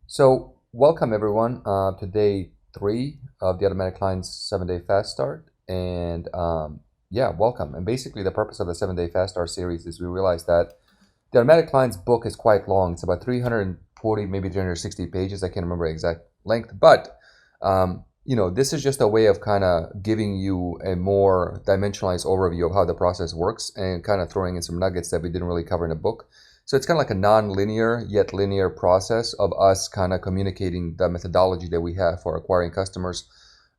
So, welcome everyone to day three of the Automatic Clients 7-Day Fast Start. And yeah, welcome. And basically, the purpose of the 7-Day Fast Start series is we realized that the Automatic Clients book is quite long. It's about 340, maybe 360 pages. I can't remember the exact length, but this is just a way of kind of giving you a more dimensionalized overview of how the process works and kind of throwing in some nuggets that we didn't really cover in the book. So it's kind of like a non-linear yet linear process of us kind of communicating the methodology that we have for acquiring customers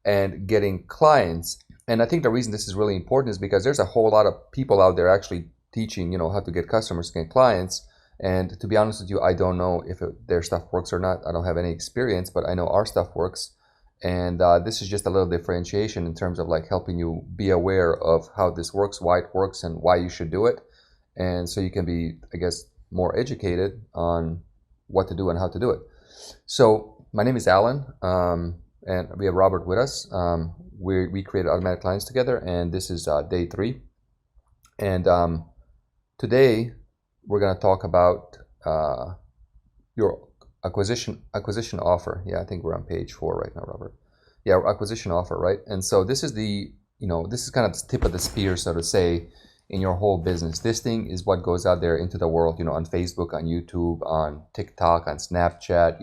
and getting clients. And I think the reason this is really important is because there's a whole lot of people out there actually teaching, how to get customers, get clients. And to be honest with you, I don't know if their stuff works or not. I don't have any experience, but I know our stuff works. And this is just a little differentiation in terms of like helping you be aware of how this works, why it works, and why you should do it. And so you can be, I guess, more educated on what to do and how to do it. So my name is Alan, and we have Robert with us. We created Automatic Clients together, and this is day three. And today we're going to talk about your acquisition offer. Yeah, I think we're on page 4 right now, Robert. Yeah, acquisition offer, right? And so this is this is kind of the tip of the spear, so to say, in your whole business. This thing is what goes out there into the world, on Facebook, on YouTube, on TikTok, on Snapchat,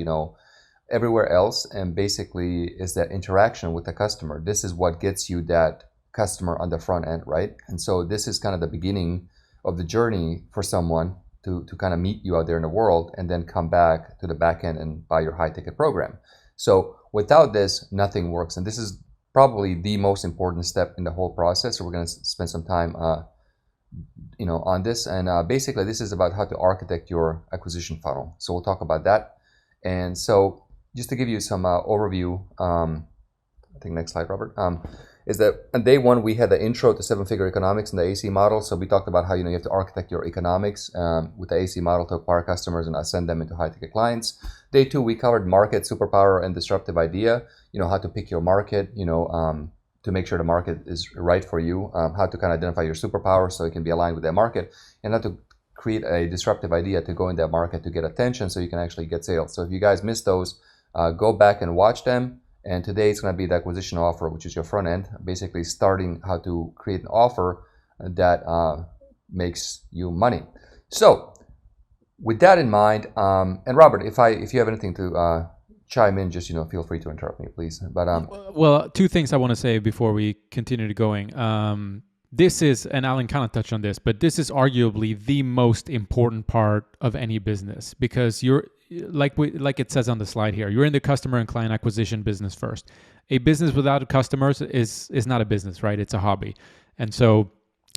everywhere else. And basically is that interaction with the customer. This is what gets you that customer on the front end, right? And so this is kind of the beginning of the journey for someone to kind of meet you out there in the world and then come back to the back end and buy your high ticket program. So without this, nothing works. And this is probably the most important step in the whole process. So we're going to spend some time on this. And basically, this is about how to architect your acquisition funnel. So we'll talk about that. And so just to give you some overview, I think next slide, Robert, is that on day one, we had the intro to seven-figure economics and the AC model. So we talked about how, you have to architect your economics with the AC model to acquire customers and ascend them into high-ticket clients. Day two, we covered market, superpower, and disruptive idea, how to pick your market, to make sure the market is right for you, how to kind of identify your superpower so it can be aligned with that market, and how to create a disruptive idea to go in that market to get attention so you can actually get sales. So if you guys missed those, go back and watch them. And today it's going to be the acquisition offer, which is your front end, basically starting how to create an offer that makes you money. So with that in mind, and Robert, if you have anything to chime in, just feel free to interrupt me, please. But well, two things I want to say before we continue to going. This is, and Alan kind of touched on this, but this is arguably the most important part of any business, because you're like it says on the slide here, you're in the customer and client acquisition business first. A business without customers is not a business, right? It's a hobby. And so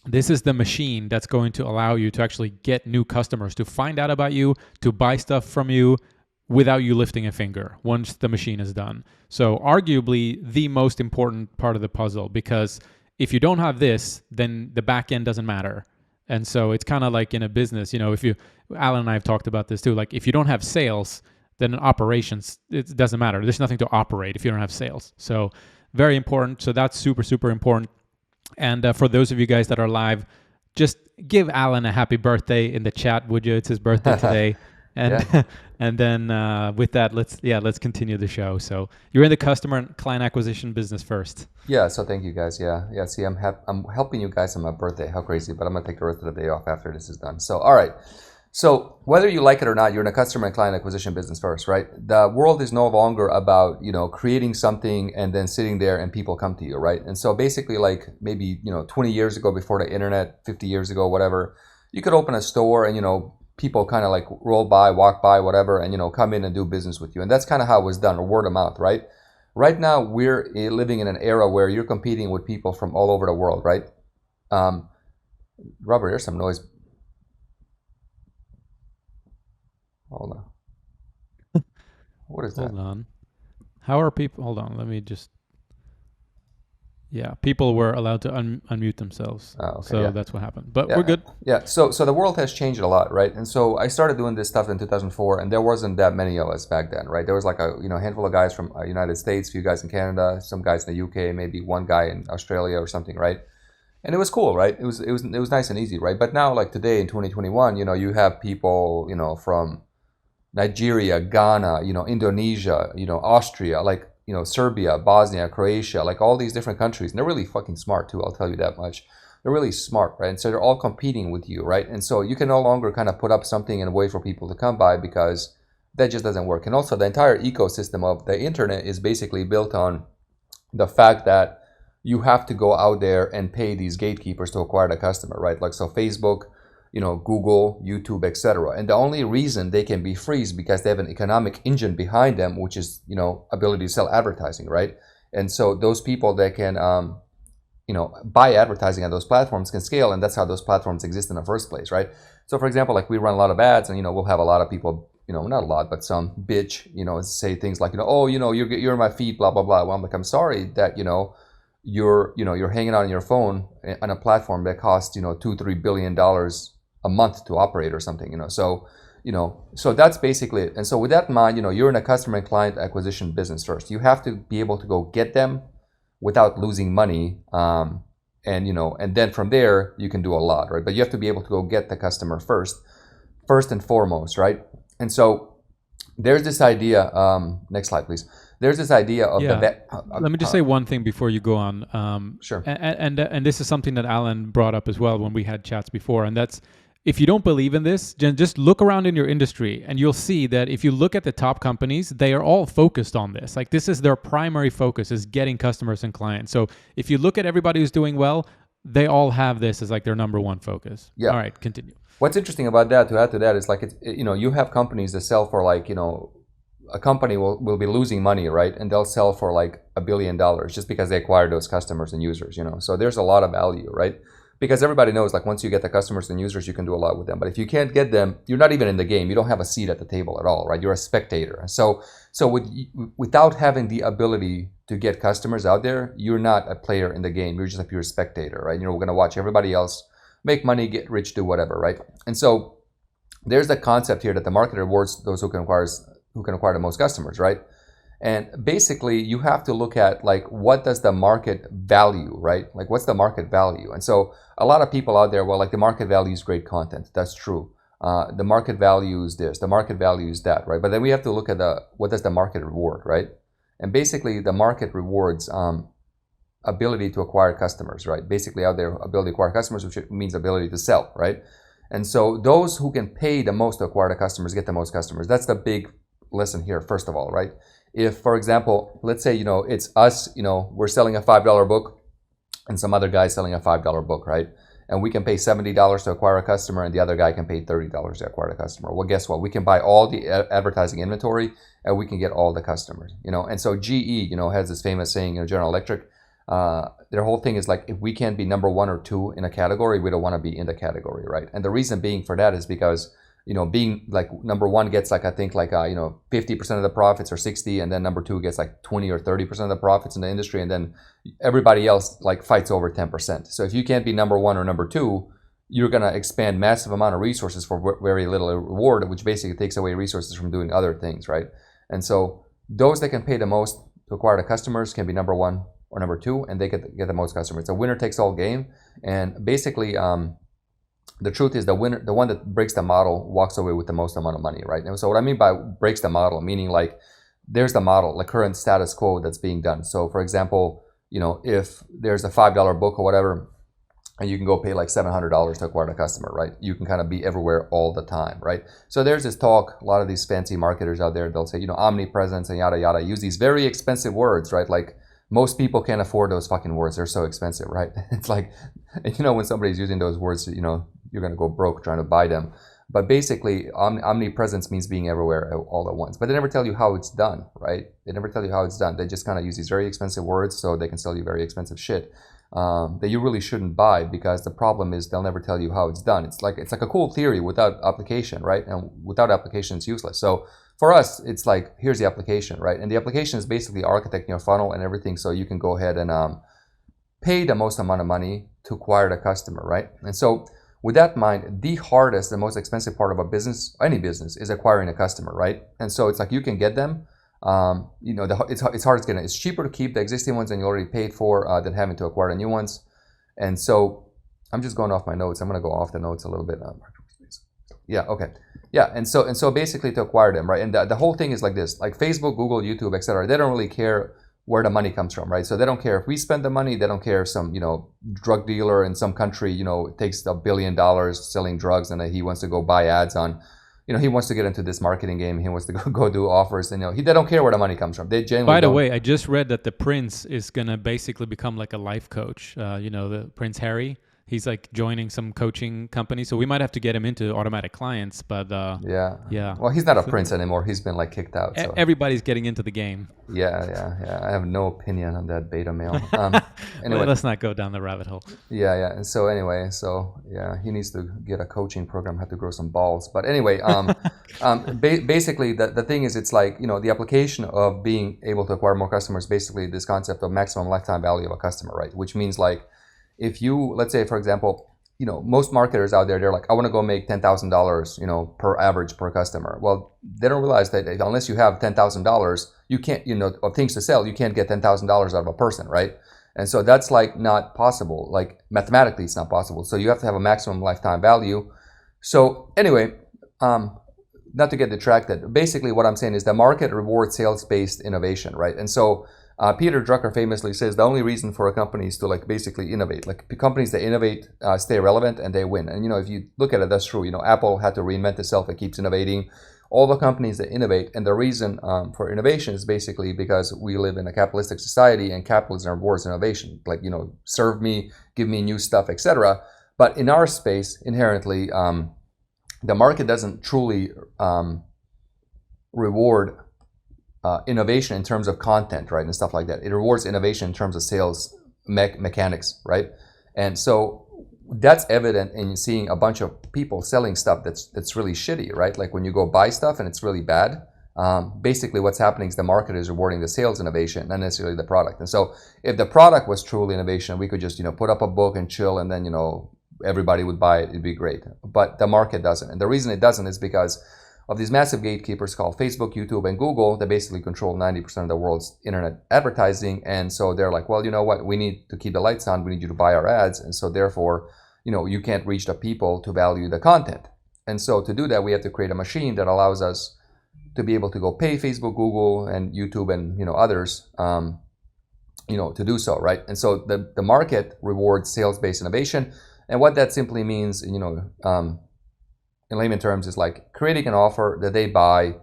this is the machine that's going to allow you to actually get new customers, to find out about you, to buy stuff from you without you lifting a finger once the machine is done. So arguably the most important part of the puzzle, because if you don't have this, then the back end doesn't matter. And so it's kind of like in a business, Alan and I have talked about this too, like if you don't have sales, then in operations, it doesn't matter. There's nothing to operate if you don't have sales. So very important. So that's super, super important. And for those of you guys that are live, just give Alan a happy birthday in the chat, would you? It's his birthday today. And yeah. And then with that, let's continue the show. So you're in the customer and client acquisition business first. Yeah. So thank you guys. Yeah. See, I'm helping you guys on my birthday. How crazy! But I'm gonna take the rest of the day off after this is done. So all right. So whether you like it or not, you're in a customer and client acquisition business first, right? The world is no longer about creating something and then sitting there and people come to you, right? And so basically, like maybe 20 years ago, before the internet, 50 years ago, whatever, you could open a store and people kind of like roll by, walk by, whatever, and come in and do business with you. And that's kind of how it was done, or word of mouth, right? Right now, we're living in an era where you're competing with people from all over the world, right? Robert, there's some noise. Hold on. What is that? Hold on. How are people? Hold on. Let me just. Yeah, people were allowed to unmute themselves. Oh, okay, so yeah. That's what happened. But Yeah, we're good. Yeah. So the world has changed a lot, right? And so I started doing this stuff in 2004, and there wasn't that many of us back then, right? There was like a handful of guys from United States, a few guys in Canada, some guys in the UK, maybe one guy in Australia or something, right? And it was cool, right? It was nice and easy, right? But now, like today in 2021, you have people, from Nigeria, Ghana, Indonesia, Austria, like, Serbia, Bosnia, Croatia, like all these different countries. And they're really fucking smart too, I'll tell you that much. They're really smart, right? And so they're all competing with you, right? And so you can no longer kind of put up something and wait for people to come by, because that just doesn't work. And also the entire ecosystem of the internet is basically built on the fact that you have to go out there and pay these gatekeepers to acquire the customer, right? Like, so Facebook, Google, YouTube, etc. And the only reason they can be free is because they have an economic engine behind them, which is, ability to sell advertising, right? And so those people that can, buy advertising on those platforms can scale, and that's how those platforms exist in the first place, right? So for example, like, we run a lot of ads, and, we'll have a lot of people, not a lot, but some bitch, say things like, oh, you're in my feed, blah, blah, blah. Well, I'm like, I'm sorry that, you're hanging out on your phone on a platform that costs, $2-3 billion a month to operate or something, so that's basically it. And so with that in mind, you're in a customer and client acquisition business first. You have to be able to go get them without losing money, and then from there you can do a lot, right? But you have to be able to go get the customer first and foremost, right? And so there's this idea. Next slide, please. There's this idea of Let me just say one thing before you go on. Sure. And this is something that Alan brought up as well when we had chats before, and that's, if you don't believe in this, just look around in your industry and you'll see that if you look at the top companies, they are all focused on this. Like, this is their primary focus, is getting customers and clients. So if you look at everybody who's doing well, they all have this as like their number one focus. Yeah. All right, continue. What's interesting about that, to add to that, is like, you have companies that sell for like, a company will be losing money, right? And they'll sell for like $1 billion just because they acquire those customers and users, So there's a lot of value, right? Because everybody knows, like, once you get the customers and users, you can do a lot with them. But if you can't get them, you're not even in the game. You don't have a seat at the table at all, right? You're a spectator. So without having the ability to get customers out there, you're not a player in the game. You're just a pure spectator, right? We're going to watch everybody else make money, get rich, do whatever, right? And so there's the concept here that the market rewards those who can acquire the most customers, right? And basically, you have to look at, like, what does the market value, right? Like, what's the market value? And so a lot of people out there, well, like, the market value is great content. That's true. The market value is this. The market value is that, right? But then we have to look at what does the market reward, right? And basically, the market rewards ability to acquire customers, right? Basically, out there, ability to acquire customers, which means ability to sell, right? And so those who can pay the most to acquire the customers get the most customers. That's the big lesson here, first of all, right? If, for example, let's say, it's us, we're selling a $5 book and some other guy selling a $5 book, right? And we can pay $70 to acquire a customer, and the other guy can pay $30 to acquire a customer. Well, guess what? We can buy all the advertising inventory and we can get all the customers, And so GE, has this famous saying, General Electric, their whole thing is like, if we can't be number 1 or 2 in a category, we don't want to be in the category, right? And the reason being for that is because being like number 1 gets like, I think like, 50% of the profits or 60, and then number 2 gets like 20 or 30% of the profits in the industry. And then everybody else like fights over 10%. So if you can't be number 1 or number 2, you're going to expand massive amount of resources for very little reward, which basically takes away resources from doing other things, right? And so those that can pay the most to acquire the customers can be number 1 or number 2, and they get the most customers. It's a winner takes all game. And basically, the truth is the one that breaks the model walks away with the most amount of money, right? And so what I mean by breaks the model, meaning like, there's the model, the current status quo that's being done. So for example, if there's a $5 book or whatever, and you can go pay like $700 to acquire a customer, right? You can kind of be everywhere all the time, right? So there's this talk, a lot of these fancy marketers out there, they'll say, omnipresence and yada, yada, use these very expensive words, right? Like, most people can't afford those fucking words. They're so expensive, right? It's like, when somebody's using those words, you're going to go broke trying to buy them. But basically, omnipresence means being everywhere all at once. But they never tell you how it's done, right? They never tell you how it's done. They just kind of use these very expensive words so they can sell you very expensive shit that you really shouldn't buy, because the problem is they'll never tell you how it's done. It's like a cool theory without application, right? And without application, it's useless. So for us, it's like, here's the application, right? And the application is basically architecting your funnel and everything so you can go ahead and pay the most amount of money to acquire the customer, right? And so with that in mind, the hardest, the most expensive part of a business, any business, is acquiring a customer, right? And so it's like, you can get them. It's hard to get them. It's cheaper to keep the existing ones and you already paid for than having to acquire the new ones. And so I'm just going off my notes. I'm going to go off the notes a little bit. Yeah, okay. Yeah, and so basically to acquire them, right? And the whole thing is like this, like Facebook, Google, YouTube, etc. They don't really care where the money comes from, right? So they don't care if we spend the money. They don't care if some, drug dealer in some country, takes $1 billion selling drugs and he wants to go buy ads on, he wants to get into this marketing game. He wants to go do offers, and they don't care where the money comes from. They genuinely By the don't. way, I just read that the Prince is gonna basically become like a life coach. The Prince Harry. He's like joining some coaching company, so we might have to get him into automatic clients. But yeah. Well, he's not a prince anymore. He's been like kicked out. So. Everybody's getting into the game. Yeah. I have no opinion on that beta male. Anyway, let's not go down the rabbit hole. Yeah. And so anyway, he needs to get a coaching program, have to grow some balls. But anyway, basically the thing is, it's like, the application of being able to acquire more customers, basically this concept of maximum lifetime value of a customer, right? Which means like, if you, let's say, for example, most marketers out there, they're like, I want to go make $10,000, per average per customer. Well, they don't realize that unless you have $10,000, you can't, of things to sell, you can't get $10,000 out of a person, right? And so that's like not possible. Like mathematically, it's not possible. So you have to have a maximum lifetime value. So anyway, not to get detracted, basically what I'm saying is the market rewards sales-based innovation, right? And so Peter Drucker famously says the only reason for a company is to like basically innovate. Like companies that innovate stay relevant and they win. And if you look at it, that's true. Apple had to reinvent itself. It keeps innovating. All the companies that innovate, and the reason for innovation is basically because we live in a capitalistic society, and capitalism rewards innovation. Like serve me, give me new stuff, etc. But in our space, inherently, the market doesn't truly reward innovation in terms of content, right, and stuff like that. It rewards innovation in terms of sales mechanics, right? And so that's evident in seeing a bunch of people selling stuff that's really shitty, right? Like when you go buy stuff and it's really bad. Basically, what's happening is the market is rewarding the sales innovation, not necessarily the product. And so, if the product was truly innovation, we could just put up a book and chill, and then everybody would buy it. It'd be great. But the market doesn't, and the reason it doesn't is because of these massive gatekeepers called Facebook, YouTube, and Google that basically control 90% of the world's internet advertising. And so they're like, well, you know what? We need to keep the lights on. We need you to buy our ads. And so therefore, you can't reach the people to value the content. And so to do that, we have to create a machine that allows us to be able to go pay Facebook, Google, and YouTube, and others, to do so, right? And so the market rewards sales-based innovation. And what that simply means, in layman terms, is like creating an offer that they buy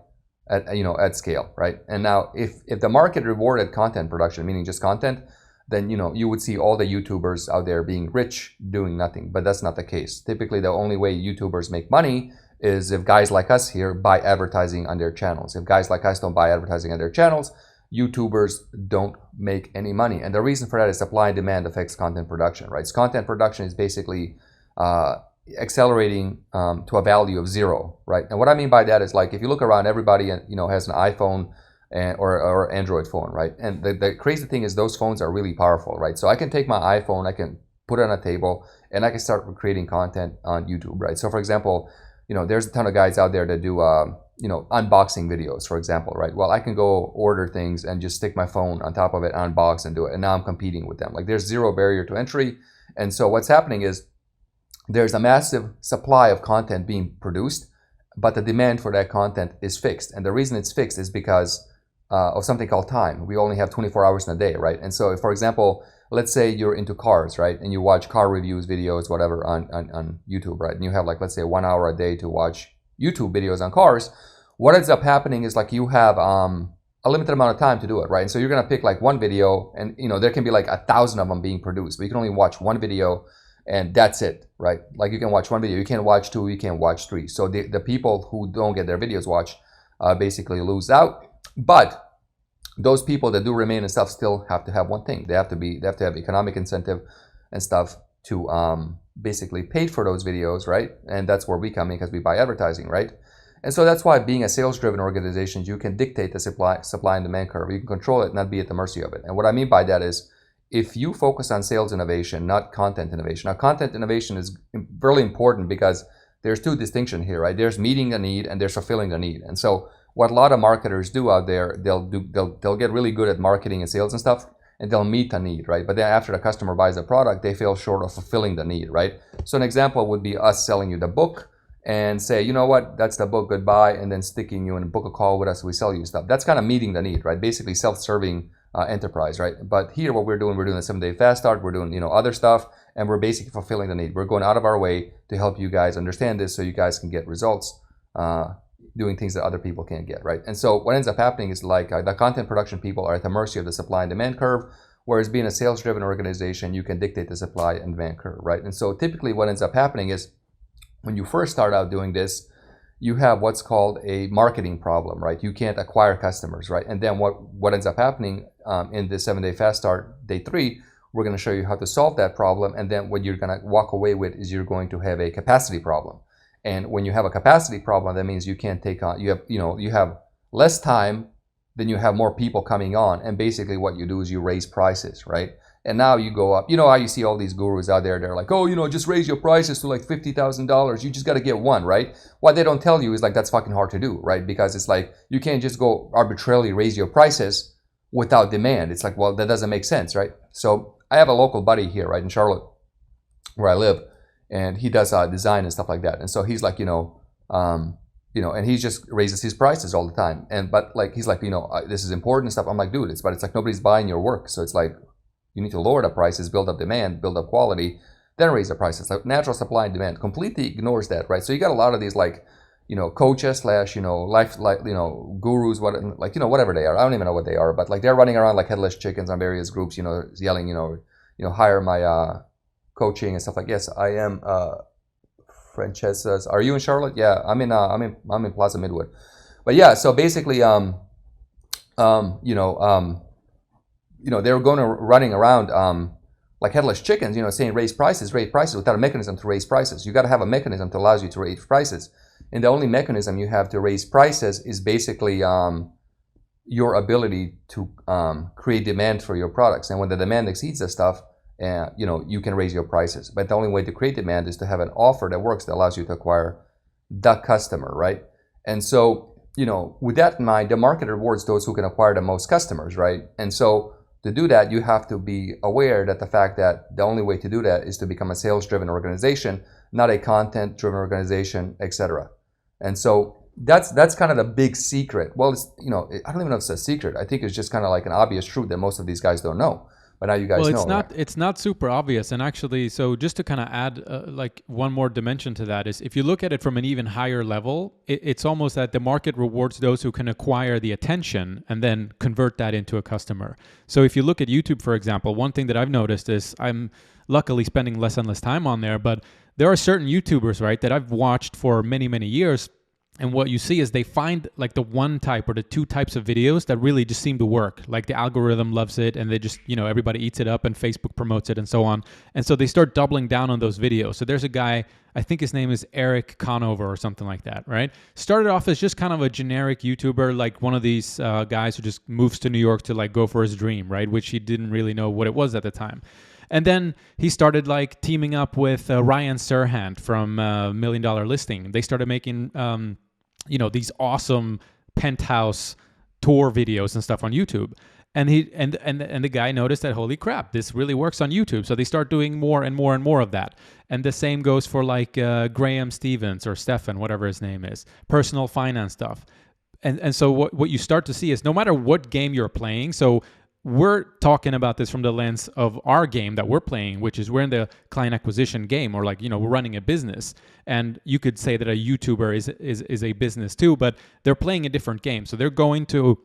at scale, right? And now if the market rewarded content production, meaning just content, then you would see all the YouTubers out there being rich doing nothing. But that's not the case. Typically, the only way YouTubers make money is if guys like us here buy advertising on their channels. If guys like us don't buy advertising on their channels, YouTubers don't make any money. And the reason for that is supply and demand affects content production, right? So content production is basically accelerating to a value of 0, right? And what I mean by that is like if you look around, everybody has an iPhone or Android phone, right? And the crazy thing is those phones are really powerful, right? So I can take my iPhone, I can put it on a table, and I can start creating content on YouTube, right? So for example, there's a ton of guys out there that do unboxing videos, for example, right? Well, I can go order things and just stick my phone on top of it, unbox, and do it, and now I'm competing with them. Like there's 0 barrier to entry. And so what's happening is there's a massive supply of content being produced, but the demand for that content is fixed. And the reason it's fixed is because of something called time. We only have 24 hours in a day, right? And so if, for example, let's say you're into cars, right? And you watch car reviews, videos, whatever on YouTube, right? And you have like, let's say 1 hour a day to watch YouTube videos on cars. What ends up happening is like you have a limited amount of time to do it, right? And so you're gonna pick like one video, and there can be like 1,000 of them being produced, but you can only watch one video, and that's it, right? Like you can watch one video, you can't watch 2, you can't watch 3. So the people who don't get their videos watched basically lose out. But those people that do remain and stuff still have to have one thing. They have to have economic incentive and stuff to basically pay for those videos, right? And that's where we come in because we buy advertising, right? And so that's why being a sales-driven organization, you can dictate the supply and demand curve. You can control it, not be at the mercy of it. And what I mean by that is, if you focus on sales innovation, not content innovation. Now, content innovation is really important because there's 2 distinctions here, right? There's meeting a need and there's fulfilling the need. And so what a lot of marketers do out there, they'll get really good at marketing and sales and stuff, and they'll meet a need, right? But then after the customer buys the product, they feel short of fulfilling the need, right? So an example would be us selling you the book, and say, you know what, that's the book, goodbye, and then sticking you and book a call with us, we sell you stuff. That's kind of meeting the need, right? Basically self-serving enterprise, right? But here what we're doing a 7-day fast start, we're doing, other stuff, and we're basically fulfilling the need. We're going out of our way to help you guys understand this so you guys can get results doing things that other people can't get, right? And so what ends up happening is like the content production people are at the mercy of the supply and demand curve, whereas being a sales-driven organization, you can dictate the supply and demand curve, right? And so typically what ends up happening is when you first start out doing this, you have what's called a marketing problem, right? You can't acquire customers, right? And then what ends up happening in the 7-day fast start, day 3, we're going to show you how to solve that problem. And then what you're going to walk away with is you're going to have a capacity problem. And when you have a capacity problem, that means you can't take on, you have less time, then you have more people coming on. And basically what you do is you raise prices, right? And now you go up, how you see all these gurus out there, they're like, oh, just raise your prices to like $50,000. You just got to get one, right? What they don't tell you is like, that's fucking hard to do, right? Because it's like, you can't just go arbitrarily raise your prices without demand. It's like, well, that doesn't make sense, right? So I have a local buddy here, right, in Charlotte, where I live, and he does design and stuff like that. And so he's like, and he just raises his prices all the time. But like, he's like, this is important and stuff. I'm like, dude, it's like nobody's buying your work. So it's like, you need to lower the prices, build up demand, build up quality, then raise the prices. Like natural supply and demand completely ignores that, right? So you got a lot of these like, coaches / life, gurus, whatever they are. I don't even know what they are, but like they're running around like headless chickens on various groups, yelling, hire my coaching and stuff like. Yes, I am. Francesca's. Are you in Charlotte? Yeah, I'm in Plaza Midwood. But yeah, so basically, they're running around like headless chickens, saying raise prices without a mechanism to raise prices. You got to have a mechanism that allows you to raise prices. And the only mechanism you have to raise prices is basically your ability to create demand for your products. And when the demand exceeds the stuff, you can raise your prices. But the only way to create demand is to have an offer that works, that allows you to acquire the customer, right? And so, with that in mind, the market rewards those who can acquire the most customers, right? And so to do that, you have to be aware that the fact that the only way to do that is to become a sales-driven organization, not a content-driven organization, etc. And so that's kind of the big secret. Well, I don't even know if it's a secret. I think it's just kind of like an obvious truth that most of these guys don't know. But now you guys know. Well, it's not super obvious. And actually, so just to kind of add like one more dimension to that is, if you look at it from an even higher level, it's almost that the market rewards those who can acquire the attention and then convert that into a customer. So if you look at YouTube, for example, one thing that I've noticed is I'm luckily spending less and less time on there, but there are certain YouTubers, right, that I've watched for many, many years. And what you see is they find like the one type or the two types of videos that really just seem to work. Like the algorithm loves it and they just, everybody eats it up and Facebook promotes it and so on. And so they start doubling down on those videos. So there's a guy, I think his name is Eric Conover or something like that, right? Started off as just kind of a generic YouTuber, like one of these guys who just moves to New York to like go for his dream, right? Which he didn't really know what it was at the time. And then he started like teaming up with Ryan Serhant from $1 Million Listing. They started making these awesome penthouse tour videos and stuff on YouTube. And the guy noticed that, holy crap, this really works on YouTube. So they start doing more and more and more of that. And the same goes for like Graham Stevens or Stefan, whatever his name is, personal finance stuff. And so what you start to see is no matter what game you're playing, so we're talking about this from the lens of our game that we're playing, which is we're in the client acquisition game, or like, we're running a business. And you could say that a YouTuber is a business too, but they're playing a different game. So they're going to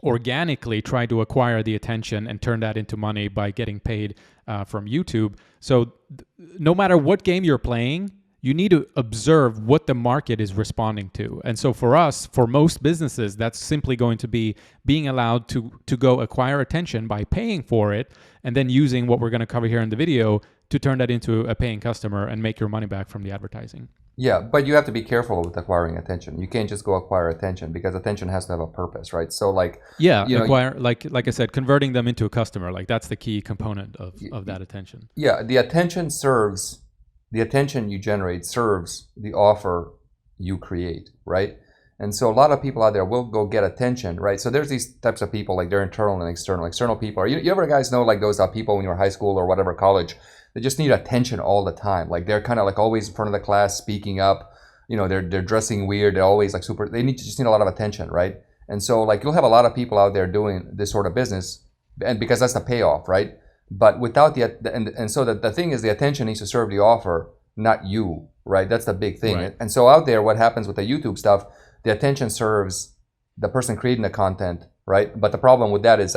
organically try to acquire the attention and turn that into money by getting paid from YouTube. So no matter what game you're playing, you need to observe what the market is responding to. And so for us, for most businesses, that's simply going to be being allowed to go acquire attention by paying for it, and then using what we're going to cover here in the video to turn that into a paying customer and make your money back from the advertising. Yeah, but you have to be careful with acquiring attention. You can't just go acquire attention, because attention has to have a purpose, right? So like, acquire, like I said, converting them into a customer, like that's the key component of that attention. Yeah, the attention you generate serves the offer you create, right? And so a lot of people out there will go get attention, right? So there's these types of people, like they're internal and external. External people are, you ever guys know like those people when you were in high school or whatever, college, they just need attention all the time. Like they're kind of like always in front of the class, speaking up, they're dressing weird. They're always like super. They just need a lot of attention, right? And so like you'll have a lot of people out there doing this sort of business, and because that's the payoff, right? But without and so the thing is the attention needs to serve the offer, not you, right? That's the big thing. Right. And so out there, what happens with the YouTube stuff, the attention serves the person creating the content, right? But the problem with that is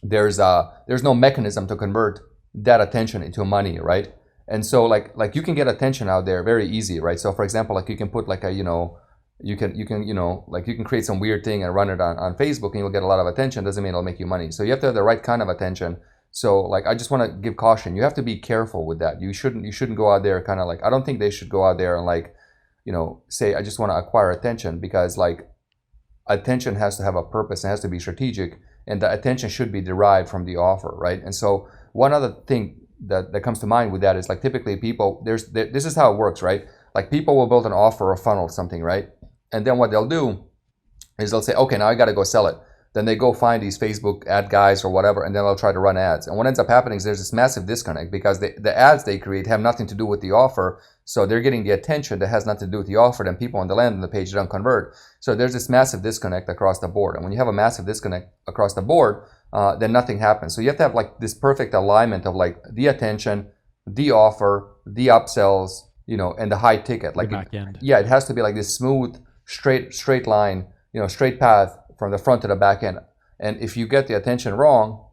there's no mechanism to convert that attention into money, right? And so like you can get attention out there very easy, right? So for example, like you can put like a you can create some weird thing and run it on Facebook and you'll get a lot of attention. Doesn't mean it'll make you money. So you have to have the right kind of attention. So like I just want to give caution. You have to be careful with that. You shouldn't go out there kind of like, I don't think they should go out there and like say I just want to acquire attention, because like attention has to have a purpose and has to be strategic, and the attention should be derived from the offer, right? And so one other thing that comes to mind with that is like typically people this is how it works, right? Like people will build an offer or funnel something, right? And then what they'll do is they'll say, okay, now I got to go sell it. Then they go find these Facebook ad guys or whatever, and then they'll try to run ads. And what ends up happening is there's this massive disconnect, because the ads they create have nothing to do with the offer. So they're getting the attention that has nothing to do with the offer. Then people on the landing page don't convert. So there's this massive disconnect across the board. And when you have a massive disconnect across the board, then nothing happens. So you have to have like this perfect alignment of like the attention, the offer, the upsells, and the high ticket. Like the back end. It has to be like this smooth, straight line, straight path from the front to the back end. And if you get the attention wrong,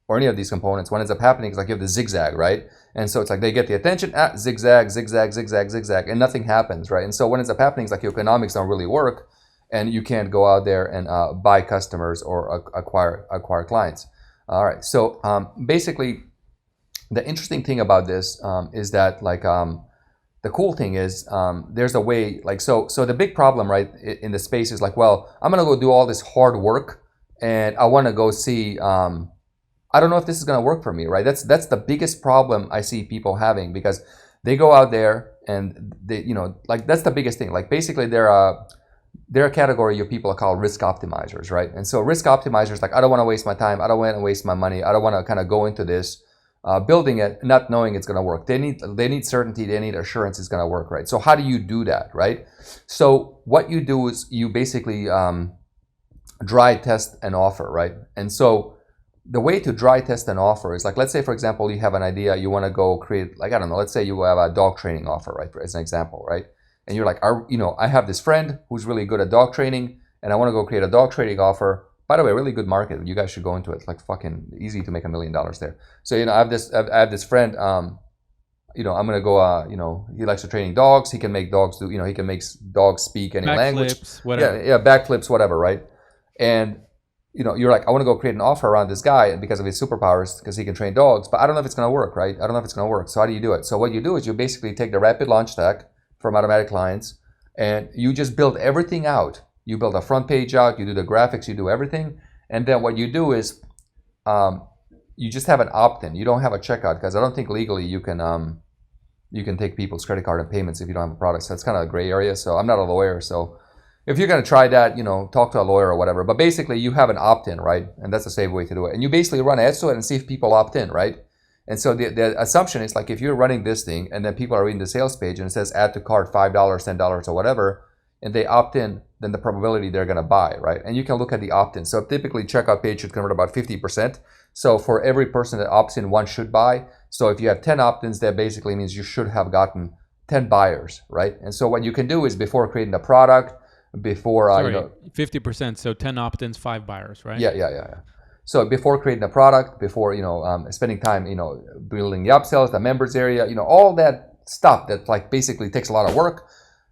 or any of these components, what ends up happening is like you have the zigzag, right? And so it's like they get the attention, zigzag, zigzag, zigzag, zigzag, and nothing happens, right? And so what ends up happening is like your economics don't really work, and you can't go out there and buy customers or acquire clients. All right, so basically, the interesting thing about this is that like the cool thing is there's a way, like so the big problem, right, in the space is like, well, I'm gonna go do all this hard work and I want to go see I don't know if this is gonna work for me, right? That's the biggest problem I see people having, because they go out there and they like that's the biggest thing. Like basically they're a category of people are called risk optimizers, right? And so risk optimizers, like I don't want to waste my time, I don't want to waste my money, I don't want to kind of go into this building it not knowing it's going to work. They need certainty, they need assurance it's going to work, right? So how do you do that, right? So what you do is you basically dry test an offer, right? And so the way to dry test an offer is like, let's say for example you have an idea, you want to go create, like I don't know, let's say you have a dog training offer, right, as an example, right? And you're like, I have this friend who's really good at dog training and I want to go create a dog training offer. By the way, really good market. You guys should go into it. It's like fucking easy to make $1 million there. So I have this friend. I'm gonna go. He likes to training dogs. He can make dogs do. He can make dogs speak any language. Backflips, whatever. Yeah, backflips, whatever, right? And you're like, I want to go create an offer around this guy because of his superpowers, because he can train dogs. But I don't know if it's gonna work, right? I don't know if it's gonna work. So how do you do it? So what you do is you basically take the rapid launch stack from Automatic Clients, and you just build everything out. You build a front page out, you do the graphics, you do everything. And then what you do is you just have an opt-in. You don't have a checkout, because I don't think legally you can take people's credit card and payments if you don't have a product. So it's kind of a gray area. So I'm not a lawyer. So if you're going to try that, talk to a lawyer or whatever. But basically you have an opt-in, right? And that's a safe way to do it. And you basically run ads to it and see if people opt in, right? And so the assumption is like, if you're running this thing and then people are reading the sales page and it says add to cart $5, $10 or whatever, and they opt in, then the probability they're going to buy, right? And you can look at the opt-in. So typically checkout page should convert about 50%. So for every person that opts in, one should buy. So if you have 10 opt-ins, that basically means you should have gotten 10 buyers, right? And so what you can do is before creating the product, before 50%, so 10 opt-ins, 5 buyers, right? Yeah. So before creating a product, before spending time building the upsells, the members area, all that stuff that like basically takes a lot of work.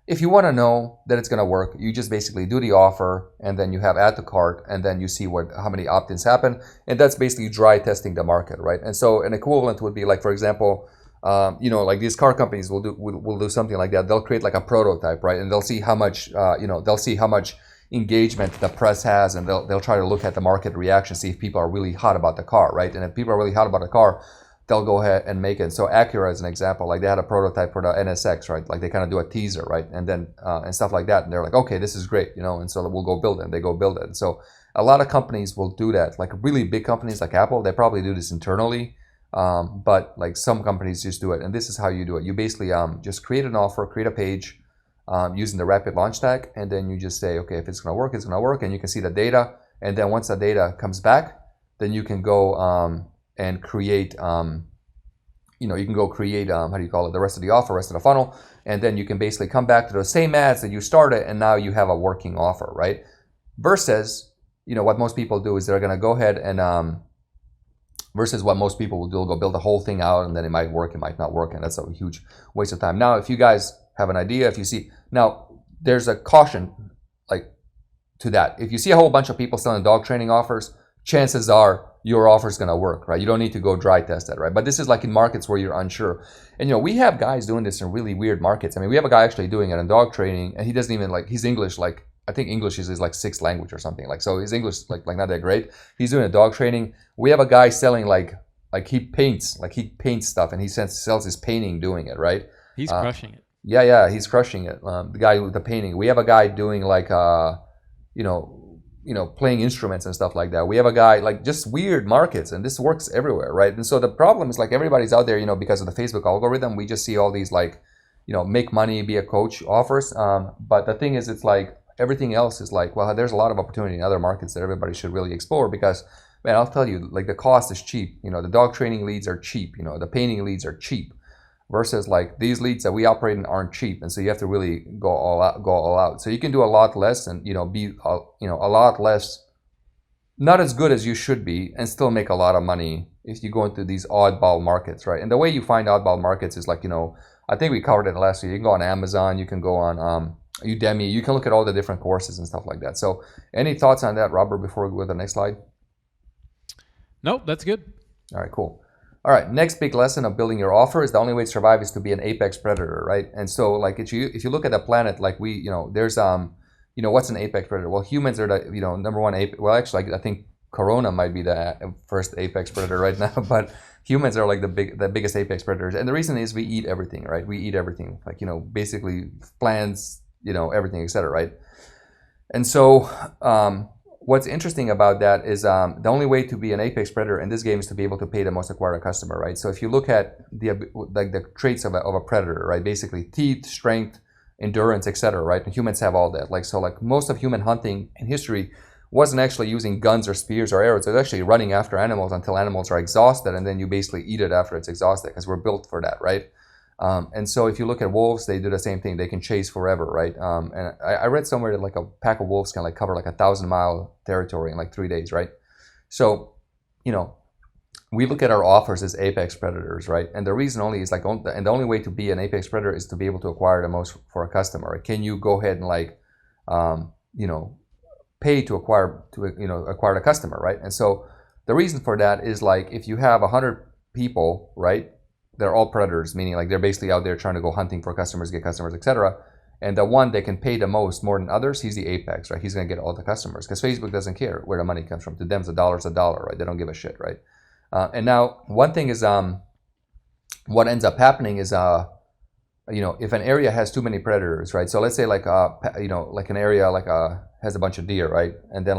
If you want to know that it's going to work, you just basically do the offer, and then you have add to cart, and then you see how many opt-ins happen, and that's basically dry testing the market, right? And so an equivalent would be like, for example, like these car companies will do something like that. They'll create like a prototype, right? And they'll see how much engagement the press has, and they'll try to look at the market reaction, see if people are really hot about the car, right? And if people are really hot about the car, they'll go ahead and make it. So Acura is an example. Like they had a prototype for the NSX, right? Like they kind of do a teaser, right? And then and stuff like that. And they're like, okay, this is great, and so we'll go build it. And they go build it. And so a lot of companies will do that. Like really big companies like Apple, they probably do this internally. But like some companies just do it. And this is how you do it. You basically just create an offer, create a page, using the rapid launch tag, and then you just say, okay, if it's going to work, it's going to work, and you can see the data. And then once the data comes back, then you can go and create, you can go create, the rest of the offer, rest of the funnel, and then you can basically come back to those same ads that you started, and now you have a working offer, right? Versus, what most people do is they're going to go ahead and versus what most people will do, go build the whole thing out, and then it might work, it might not work, and that's a huge waste of time. Now, if you guys have an idea, if you see, now there's a caution to that. If you see a whole bunch of people selling dog training offers, chances are your offer is going to work, right? You don't need to go dry test that, right? But this is like in markets where you're unsure. And we have guys doing this in really weird markets. I mean, we have a guy actually doing it in dog training, and he doesn't even he's English, I think English is his sixth language or something. So his English not that great. He's doing a dog training. We have a guy selling he paints stuff, and he sells his painting doing it, right? He's crushing it. Yeah, he's crushing it. The guy with the painting. We have a guy doing playing instruments and stuff like that. We have a guy just weird markets, and this works everywhere, right? And so the problem is everybody's out there, because of the Facebook algorithm, we just see all these make money, be a coach offers. But the thing is, it's everything else is well, there's a lot of opportunity in other markets that everybody should really explore, because, man, I'll tell you, the cost is cheap. The dog training leads are cheap. The painting leads are cheap. Versus these leads that we operate in aren't cheap, and so you have to really go all out. So you can do a lot less and be a lot less, not as good as you should be, and still make a lot of money if you go into these oddball markets, right? And the way you find oddball markets is I think we covered it last year. You can go on Amazon, you can go on Udemy, you can look at all the different courses and stuff like that. So any thoughts on that, Robert, before we go to the next slide? Nope, that's good. All right, cool. All right, next big lesson of building your offer is the only way to survive is to be an apex predator, right? And so if you look at the planet, there's what's an apex predator? Well, humans are the number one apex. Well, actually, I think Corona might be the first apex predator right now, but humans are the biggest apex predators. And the reason is we eat everything, right? We eat everything, basically plants, everything, etc., right? And so what's interesting about that is the only way to be an apex predator in this game is to be able to pay the most acquire a customer, right? So if you look at the traits of a predator, right? Basically teeth, strength, endurance, etc., right? And humans have all that. Most of human hunting in history wasn't actually using guns or spears or arrows. It was actually running after animals until animals are exhausted, and then you basically eat it after it's exhausted, because we're built for that, right? And so if you look at wolves, they do the same thing. They can chase forever, right? And I read somewhere that a pack of wolves can cover 1,000-mile territory in 3 days, right? So, we look at our offers as apex predators, right? And the reason only is and the only way to be an apex predator is to be able to acquire the most for a customer. Can you go ahead and pay to acquire the customer, right? And so the reason for that is if you have 100 people, right? They're all predators, meaning they're basically out there trying to go hunting for customers, get customers, etc. And the one that can pay the most, more than others, he's the apex, right? He's going to get all the customers, because Facebook doesn't care where the money comes from. To them, a dollar's a dollar, right? They don't give a shit, right? And now one thing is, what ends up happening is, if an area has too many predators, right? So let's say an area has a bunch of deer, right? And then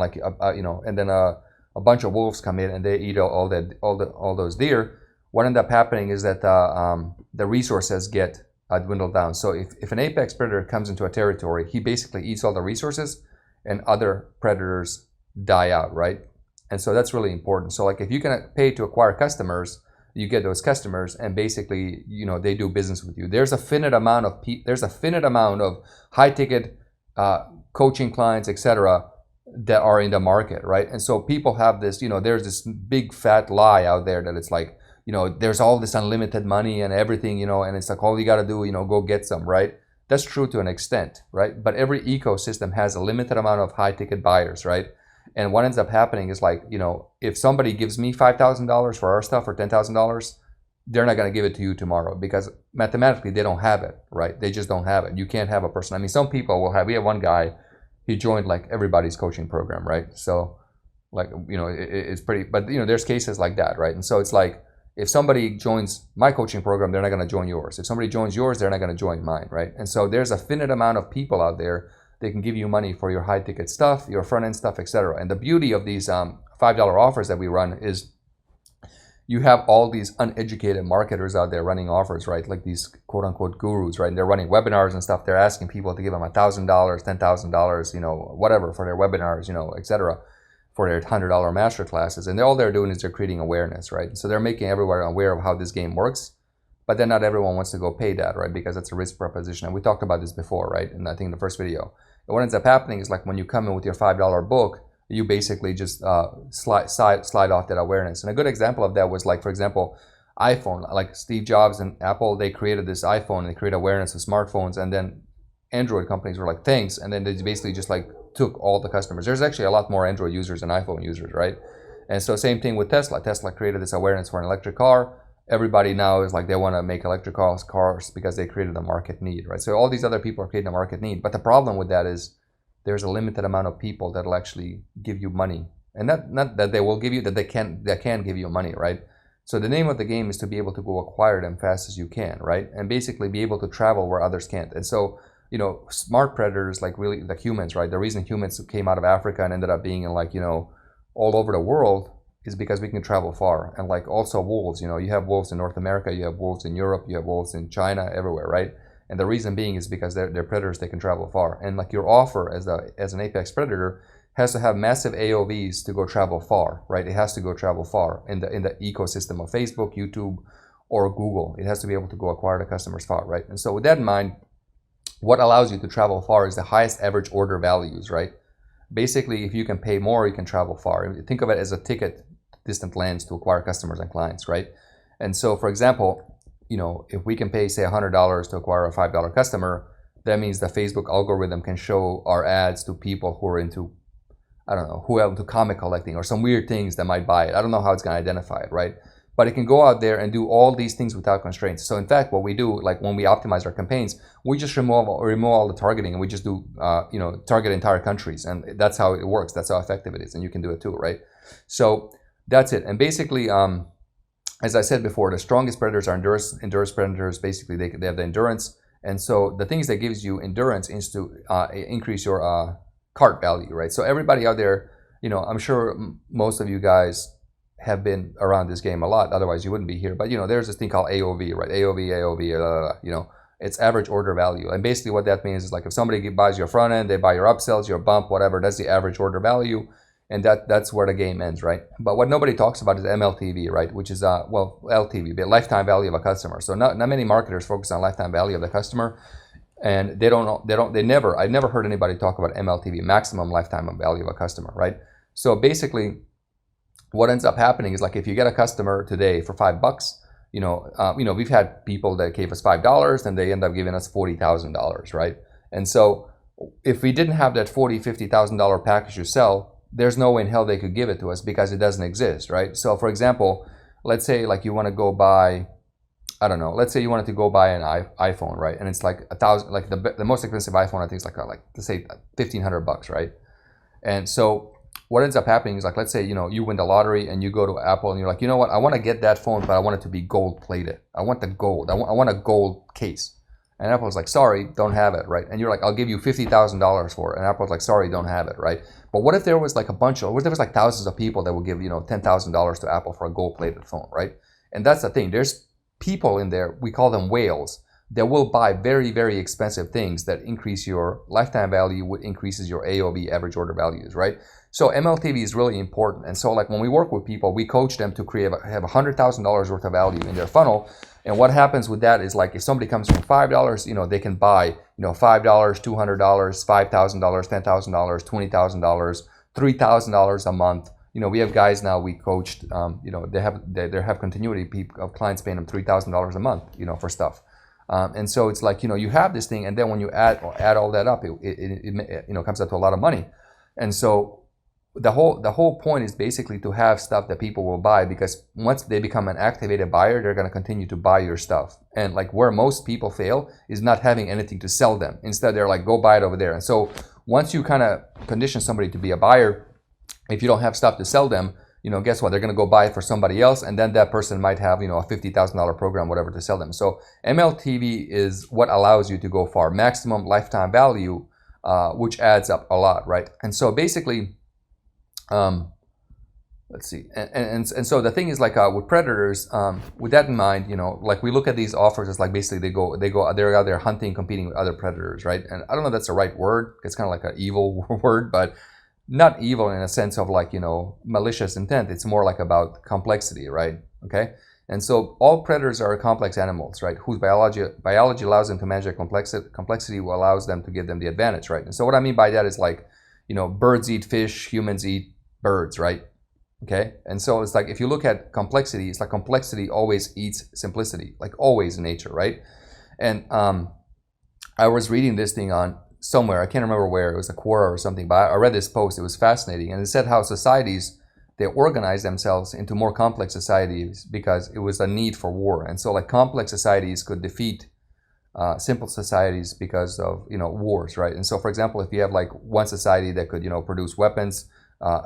a bunch of wolves come in and they eat all those deer. What ends up happening is that the resources get dwindled down. So if an apex predator comes into a territory, he basically eats all the resources, and other predators die out, right? And so that's really important. So if you can pay to acquire customers, you get those customers, and basically they do business with you. There's a finite amount of high ticket coaching clients, etc., that are in the market, right? And so people have this, there's this big fat lie out there that it's there's all this unlimited money and everything, and it's all you got to do, go get some, right? That's true to an extent, right? But every ecosystem has a limited amount of high ticket buyers, right? And what ends up happening is if somebody gives me $5,000 for our stuff or $10,000, they're not going to give it to you tomorrow, because mathematically they don't have it, right? They just don't have it. You can't have a person. I mean, some people will have, we have one guy, he joined everybody's coaching program, right? So it's pretty, but there's cases like that, right? And so it's if somebody joins my coaching program, they're not going to join yours. If somebody joins yours, they're not going to join mine, right? And so there's a finite amount of people out there. They can give you money for your high ticket stuff, your front end stuff, etc. And the beauty of these $5 offers that we run is you have all these uneducated marketers out there running offers, right? Like these quote unquote gurus, right? And they're running webinars and stuff. They're asking people to give them $1,000, $10,000, whatever for their webinars, etc., for their $100 master classes. And all they're doing is they're creating awareness, right? So they're making everyone aware of how this game works. But then not everyone wants to go pay that, right? Because that's a risk proposition. And we talked about this before, right? And I think in the first video. And what ends up happening is like when you come in with your $5 book, you basically just slide off that awareness. And a good example of that was like, for example, iPhone. Like Steve Jobs and Apple, they created this iPhone and they created awareness of smartphones. And then Android companies were like, thanks. And then they basically just like took all the customers. There's actually a lot more Android users than iPhone users, right? And so same thing with Tesla. Tesla created this awareness for an electric car. Everybody now is like they want to make electric cars because they created a market need, right? So all these other people are creating a market need. But the problem with that is there's a limited amount of people that will actually give you money. And not that they will give you, that they can give you money, right? So the name of the game is to be able to go acquire them fast as you can, right? And basically be able to travel where others can't. And so, smart predators, like really like humans, right? The reason humans came out of Africa and ended up being in like, all over the world is because we can travel far. And like also wolves, you have wolves in North America, you have wolves in Europe, you have wolves in China, everywhere, right? And the reason being is because they're predators, they can travel far. And like your offer as an apex predator has to have massive AOVs to go travel far, right? It has to go travel far in the ecosystem of Facebook, YouTube, or Google. It has to be able to go acquire the customers far, right? And so with that in mind, what allows you to travel far is the highest average order values, right? Basically, if you can pay more, you can travel far. Think of it as a ticket distant lands to acquire customers and clients, right? And so, for example, if we can pay, say, $100 to acquire a $5 customer, that means the Facebook algorithm can show our ads to people who are into, who are into comic collecting or some weird things that might buy it. I don't know how it's going to identify it, right? But it can go out there and do all these things without constraints. So in fact, what we do, like when we optimize our campaigns, we just remove all the targeting and we just do, target entire countries. And that's how it works. That's how effective it is. And you can do it too, right? So that's it. And basically, as I said before, the strongest predators are endurance predators. Basically, they have the endurance. And so the things that gives you endurance is to increase your cart value, right? So everybody out there, I'm sure most of you guys have been around this game a lot. Otherwise, you wouldn't be here. But, there's this thing called AOV, right? AOV, it's average order value. And basically what that means is like if somebody buys your front end, they buy your upsells, your bump, whatever, that's the average order value. And that's where the game ends, right? But what nobody talks about is MLTV, right? Which is LTV, the lifetime value of a customer. So not many marketers focus on lifetime value of the customer, and I never heard anybody talk about MLTV, maximum lifetime value of a customer, right? So basically, what ends up happening is like if you get a customer today for $5, we've had people that gave us $5 and they end up giving us $40,000, right? And so if we didn't have that $50,000 package to sell, there's no way in hell they could give it to us because it doesn't exist, right? So for example, let's say like you want to go buy, let's say you wanted to go buy an iPhone, right? And it's like $1,000, like the most expensive iPhone I think is like let's say $1,500, right? And so what ends up happening is like, let's say, you win the lottery and you go to Apple and you're like, you know what, I want to get that phone, but I want it to be gold plated. I want the gold. I want a gold case. And Apple's like, sorry, don't have it, right? And you're like, I'll give you $50,000 for it. And Apple's like, sorry, don't have it, right? But what if there was like what if there was like thousands of people that would give, $10,000 to Apple for a gold-plated phone, right? And that's the thing. There's people in there, we call them whales, that will buy very, very expensive things that increase your lifetime value, which increases your AOV, average order values, right? So MLTV is really important. And so like when we work with people, we coach them to have $100,000 worth of value in their funnel. And what happens with that is like if somebody comes from $5, they can buy, $5, $200, $5,000, $10,000, $20,000, $3,000 a month. We have guys now we coached, they have continuity of clients paying them $3,000 a month, for stuff. And so it's like, you have this thing, and then when you add all that up, it comes out to a lot of money. And so the whole point is basically to have stuff that people will buy, because once they become an activated buyer, they're going to continue to buy your stuff. And like where most people fail is not having anything to sell them. Instead, they're like, go buy it over there. And so once you kind of condition somebody to be a buyer, if you don't have stuff to sell them, guess what? They're going to go buy it for somebody else, and then that person might have, a $50,000 program, whatever, to sell them. So MLTV is what allows you to go far, maximum lifetime value, which adds up a lot, right? And so basically, let's see, and so the thing is like with predators, with that in mind, like we look at these offers as like basically they're out there hunting, competing with other predators, right? And I don't know if that's the right word. It's kind of like an evil word, but not evil in a sense of like malicious intent. It's more like about complexity, right? Okay. And so all predators are complex animals, right? Whose biology allows them to manage their complexity allows them to give them the advantage, right? And so what I mean by that is like, birds eat fish, humans eat birds, right? Okay. And so it's like if you look at complexity, it's like complexity always eats simplicity, like always in nature, right? And I was reading this thing on somewhere, I can't remember where, it was a Quora or something, but I read this post, it was fascinating, and it said how societies, they organize themselves into more complex societies because it was a need for war. And so like complex societies could defeat simple societies because of wars, right? And so for example, if you have like one society that could produce weapons,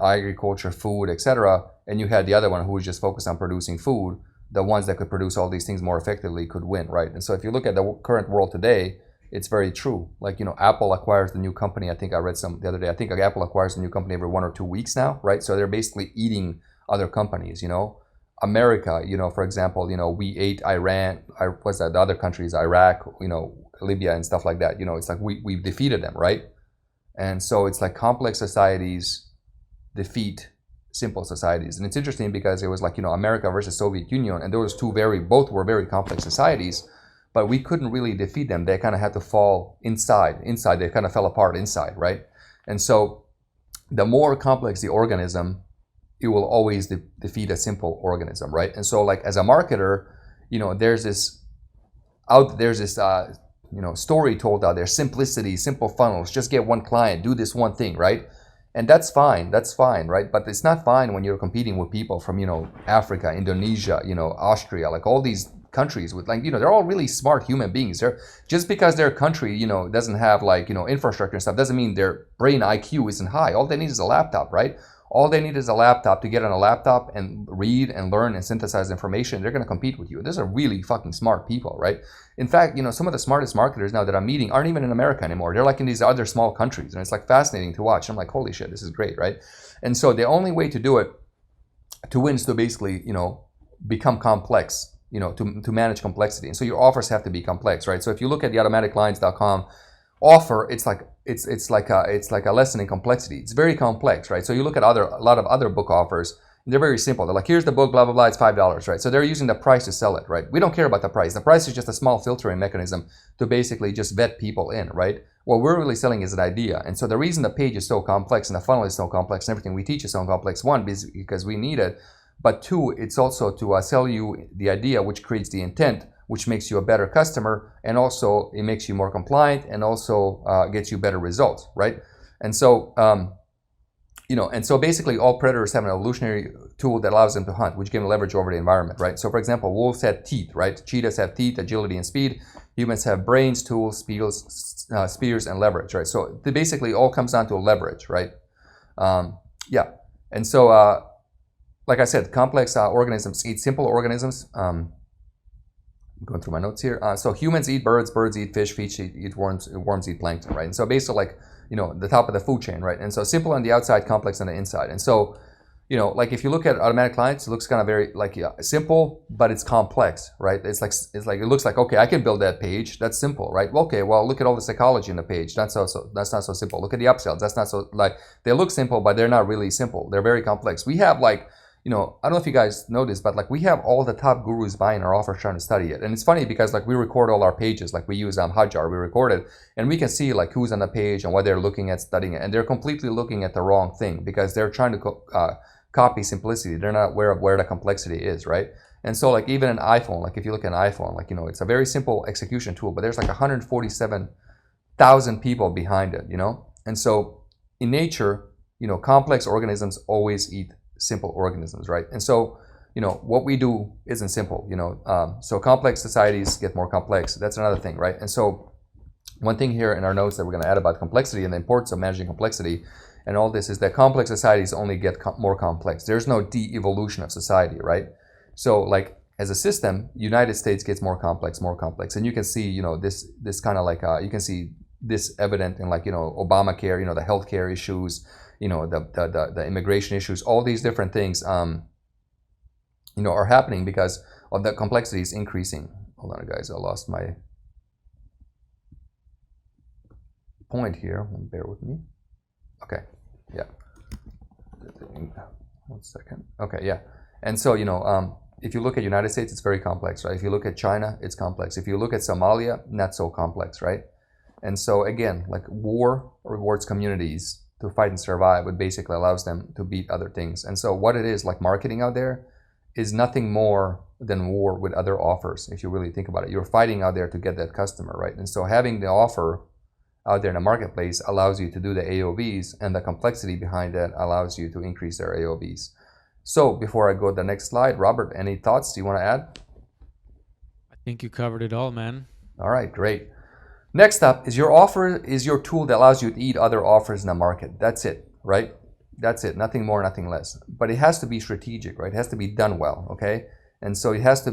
agriculture, food, etc., and you had the other one who was just focused on producing food, the ones that could produce all these things more effectively could win, right? And so if you look at the current world today, it's very true. Like, Apple acquires the new company. I think I read some the other day. I think Apple acquires a new company every 1 or 2 weeks now, right? So they're basically eating other companies, America, for example, we ate Iran, what's that, the other countries, Iraq, Libya and stuff like that. It's like we've defeated them, right? And so it's like complex societies defeat simple societies. And it's interesting because it was like, America versus Soviet Union, and those both were very complex societies, but we couldn't really defeat them. They kind of had to fall inside. They kind of fell apart inside, right? And so the more complex the organism, it will always defeat a simple organism, right? And so like as a marketer, there's this story told out there, simplicity, simple funnels, just get one client, do this one thing, right? And that's fine, right? But it's not fine when you're competing with people from, Africa, Indonesia, Austria, like all these countries with like, they're all really smart human beings. Just because their country, doesn't have like, infrastructure and stuff doesn't mean their brain IQ isn't high. All they need is a laptop, right? All they need is a laptop to get on a laptop and read and learn and synthesize information. They're going to compete with you. Those are really fucking smart people, right? In fact, some of the smartest marketers now that I'm meeting aren't even in America anymore. They're like in these other small countries. And it's like fascinating to watch. I'm like, holy shit, this is great, right? And so the only way to do it, to win, is to basically, become complex, to manage complexity. And so your offers have to be complex, right? So if you look at the automaticlines.com offer, it's like a lesson in complexity. It's very complex, right? So you look at a lot of other book offers, they're very simple. They're like, here's the book, blah blah blah, it's $5, right? So they're using the price to sell it, right? We don't care about the price. The price is just a small filtering mechanism to basically just vet people in, right? What we're really selling is an idea. And so the reason the page is so complex and the funnel is so complex and everything we teach is so complex, one, is because we need it, but two, it's also to sell you the idea, which creates the intent, which makes you a better customer, and also it makes you more compliant, and also gets you better results, right? And so, and so basically all predators have an evolutionary tool that allows them to hunt, which gives them leverage over the environment, right? So for example, wolves have teeth, right? Cheetahs have teeth, agility, and speed. Humans have brains, tools, spears, and leverage, right? So it basically all comes down to leverage, right? Yeah. And so, like I said, complex organisms eat simple organisms. I'm going through my notes here. So humans eat birds, birds eat fish, fish eat worms, worms eat plankton, right? And so basically like, the top of the food chain, right? And so simple on the outside, complex on the inside. And so, like if you look at automatic clients, it looks kind of very like simple, but it's complex, right? It's like it looks like, okay, I can build that page. That's simple, right? Well, okay, well, look at all the psychology in the page. That's not so simple. Look at the upsells. That's not so, like, they look simple, but they're not really simple. They're very complex. We have like, I don't know if you guys know this, but like we have all the top gurus buying our offers trying to study it. And it's funny because like we record all our pages, like we use Hotjar, we record it, and we can see like who's on the page and what they're looking at studying it. And they're completely looking at the wrong thing because they're trying to copy simplicity. They're not aware of where the complexity is, right? And so like even an iPhone, like if you look at an iPhone, like, it's a very simple execution tool, but there's like 147,000 people behind it, And so in nature, complex organisms always eat simple organisms, right? And so, what we do isn't simple, so complex societies get more complex. That's another thing, right? And so one thing here in our notes that we're going to add about complexity and the importance of managing complexity and all this is that complex societies only get more complex. There's no de-evolution of society, right? So like as a system, United States gets more complex, and you can see, this kind of like, you can see this evident in like, Obamacare, the healthcare issues, the immigration issues, all these different things, are happening because of the complexity is increasing. Hold on, guys, I lost my point here. Bear with me. Okay, yeah. 1 second. Okay, yeah. And so, if you look at United States, it's very complex, right? If you look at China, it's complex. If you look at Somalia, not so complex, right? And so again, like war rewards communities to fight and survive, but basically allows them to beat other things. And so what it is, like marketing out there, is nothing more than war with other offers. If you really think about it, you're fighting out there to get that customer, right? And so having the offer out there in the marketplace allows you to do the AOVs, and the complexity behind that allows you to increase their AOVs. So before I go to the next slide, Robert, any thoughts do you want to add? I think you covered it all, man. All right, great. Next up is your offer is your tool that allows you to eat other offers in the market. That's it, right? That's it, nothing more, nothing less. But it has to be strategic, right? It has to be done well, okay? And so it has to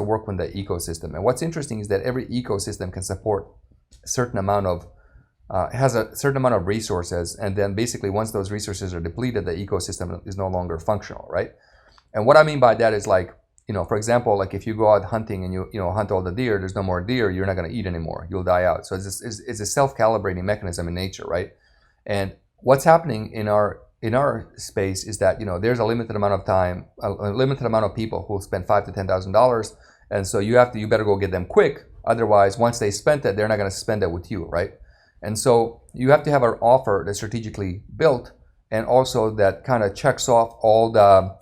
work with the ecosystem. And what's interesting is that every ecosystem can support a certain amount of has a certain amount of resources, and then basically once those resources are depleted, the ecosystem is no longer functional, right? And what I mean by that is like, for example, like if you go out hunting and you hunt all the deer, there's no more deer, you're not going to eat anymore, you'll die out. So it's a self-calibrating mechanism in nature, right? And what's happening in our space is that there's a limited amount of time, a limited amount of people who will spend $5,000 to $10,000, and so you better go get them quick. Otherwise, once they spent it, they're not going to spend it with you, right? And so you have to have an offer that's strategically built, and also that kind of checks off all the,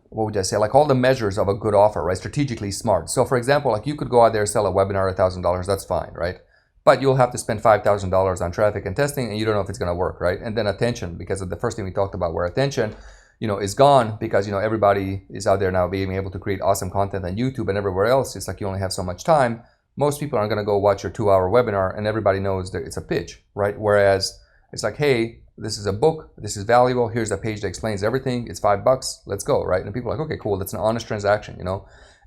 what would I say, like all the measures of a good offer, right? Strategically smart. So for example, like you could go out there, sell a webinar at $1,000, that's fine, right? But you'll have to spend $5,000 on traffic and testing, and you don't know if it's going to work, right? And then attention, because of the first thing we talked about, where attention, is gone, because everybody is out there now being able to create awesome content on YouTube and everywhere else. It's like you only have so much time. Most people aren't going to go watch your 2-hour webinar, and everybody knows that it's a pitch, right? Whereas it's like, hey, this is a book, this is valuable, here's a page that explains everything, it's $5, let's go, right? And people are like, okay, cool, that's an honest transaction,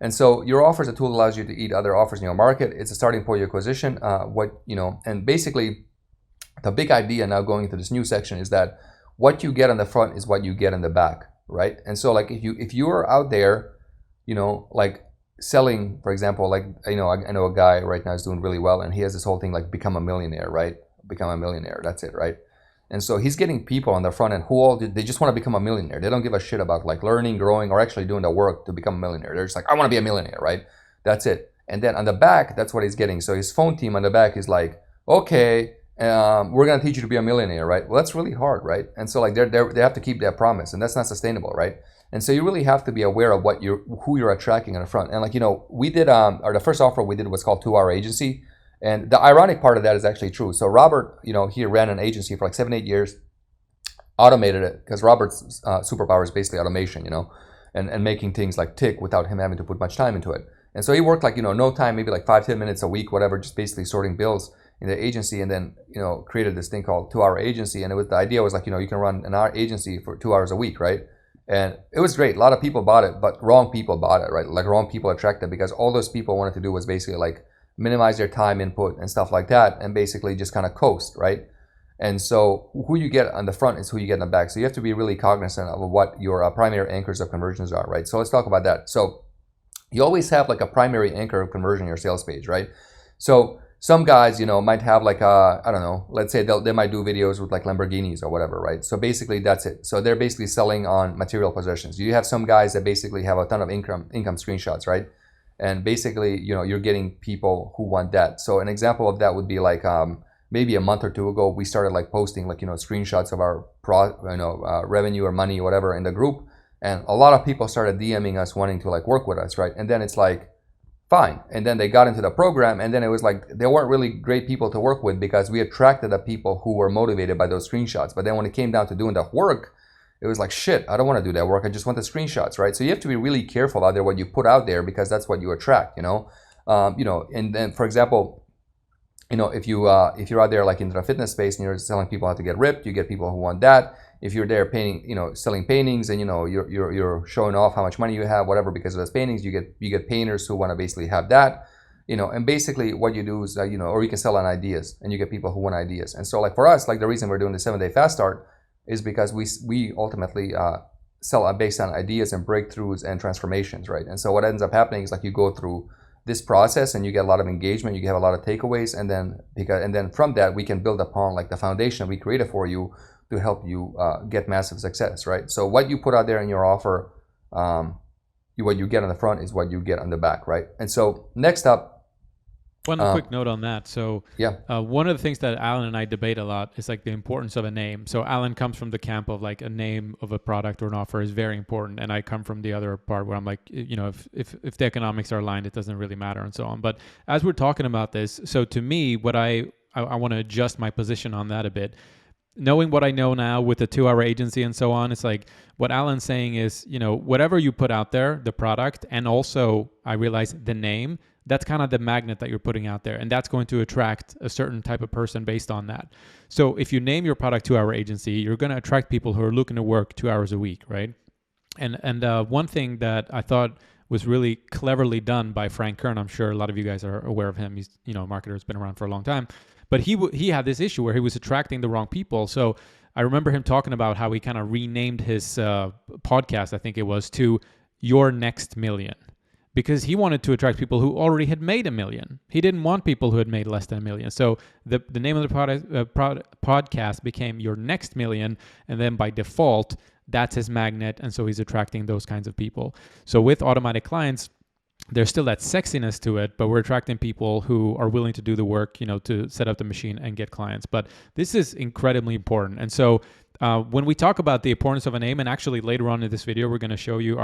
And so your offer is a tool that allows you to eat other offers in your market. It's a starting point of acquisition. And basically the big idea now going into this new section is that what you get on the front is what you get in the back, right? And so like if you are out there, like selling, for example, like, I know a guy right now is doing really well, and he has this whole thing like become a millionaire, right? Become a millionaire, that's it, right? And so he's getting people on the front end who they just want to become a millionaire. They don't give a shit about like learning, growing, or actually doing the work to become a millionaire. They're just like, I want to be a millionaire, right? That's it. And then on the back, that's what he's getting. So his phone team on the back is like, okay, we're going to teach you to be a millionaire, right? Well, that's really hard, right? And so like they have to keep their promise, and that's not sustainable, right? And so you really have to be aware of who you're attracting on the front. And like, we did, or the first offer we did was called 2-Hour Agency. And the ironic part of that is actually true. So Robert, he ran an agency for like 7-8 years, automated it, because Robert's superpower is basically automation, and making things like tick without him having to put much time into it. And so he worked like, no time, maybe like 5-10 minutes a week, whatever, just basically sorting bills in the agency, and then, created this thing called 2-Hour Agency. And the idea was like, you can run an hour agency for 2 hours a week, right? And it was great. A lot of people bought it, but wrong people bought it, right? Like wrong people attracted, because all those people wanted to do was basically like minimize their time input and stuff like that, and basically just kind of coast, right? And so who you get on the front is who you get in the back. So you have to be really cognizant of what your primary anchors of conversions are, right? So let's talk about that. So you always have like a primary anchor of conversion on your sales page, right? So some guys, might have like I don't know, let's say they might do videos with like Lamborghinis or whatever, right? So basically that's it. So they're basically selling on material possessions. You have some guys that basically have a ton of income screenshots, right? And basically, you're getting people who want that. So an example of that would be like maybe a month or two ago, we started like posting like, screenshots of our revenue or money or whatever in the group. And a lot of people started DMing us wanting to like work with us, right? And then it's like, fine. And then they got into the program, and then it was like they weren't really great people to work with, because we attracted the people who were motivated by those screenshots. But then when it came down to doing the work, it was like, shit, I don't want to do that work. I just want the screenshots, right? So you have to be really careful out there what you put out there, because that's what you attract, And then, for example, if you're out there like in the fitness space and you're selling people how to get ripped, you get people who want that. If you're there painting, selling paintings, and you're showing off how much money you have, whatever, because of those paintings, you get painters who want to basically have that. and basically what you do is, or you can sell on ideas, and you get people who want ideas. And so like for us, like the reason we're doing the 7-day fast start is because we ultimately sell based on ideas and breakthroughs and transformations, right? And so what ends up happening is like you go through this process and you get a lot of engagement, you have a lot of takeaways, and then from that we can build upon like the foundation we created for you to help you get massive success, right? So what you put out there in your offer, what you get on the front is what you get on the back, right? And so next up, one quick note on that. So one of the things that Alan and I debate a lot is like the importance of a name. So Alan comes from the camp of like a name of a product or an offer is very important. And I come from the other part where I'm like, if the economics are aligned, it doesn't really matter and so on. But as we're talking about this, so to me, what I want to adjust my position on that a bit. Knowing what I know now with the 2-hour agency and so on, it's like what Alan's saying is, whatever you put out there, the product, and also I realize the name, that's kind of the magnet that you're putting out there. And that's going to attract a certain type of person based on that. So if you name your product 2-hour agency, you're going to attract people who are looking to work 2 hours a week, right? And one thing that I thought was really cleverly done by Frank Kern, I'm sure a lot of you guys are aware of him. He's, a marketer who's been around for a long time. But he had this issue where he was attracting the wrong people. So I remember him talking about how he kind of renamed his podcast, I think it was, to Your Next Million. Because he wanted to attract people who already had made $1 million. He didn't want people who had made less than $1 million. So the name of the podcast became Your Next Million, and then by default, that's his magnet, and so he's attracting those kinds of people. So with automatic clients, there's still that sexiness to it, but we're attracting people who are willing to do the work, to set up the machine and get clients. But this is incredibly important. And so when we talk about the importance of a name, and actually later on in this video, we're going to show you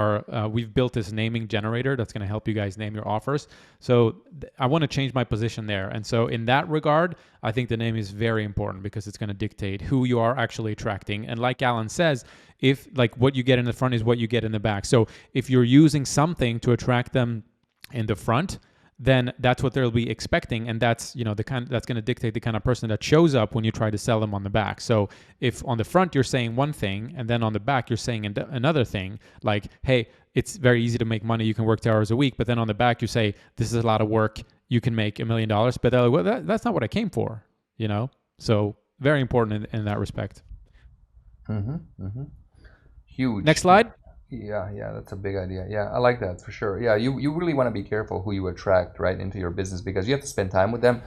we've built this naming generator that's going to help you guys name your offers. So I want to change my position there. And so in that regard, I think the name is very important because it's going to dictate who you are actually attracting. And like Alan says, if like what you get in the front is what you get in the back. So if you're using something to attract them in the front, then that's what they'll be expecting, and that's that's going to dictate the kind of person that shows up when you try to sell them on the back. So if on the front you're saying one thing and then on the back you're saying another thing, like, hey, it's very easy to make money, you can work 2 hours a week, but then on the back you say this is a lot of work, you can make $1 million, but they're like, well, that's not what I came for, So very important in that respect. Huge. Next slide. Yeah, that's a big idea. Yeah, I like that for sure. Yeah, you really want to be careful who you attract right into your business because you have to spend time with them,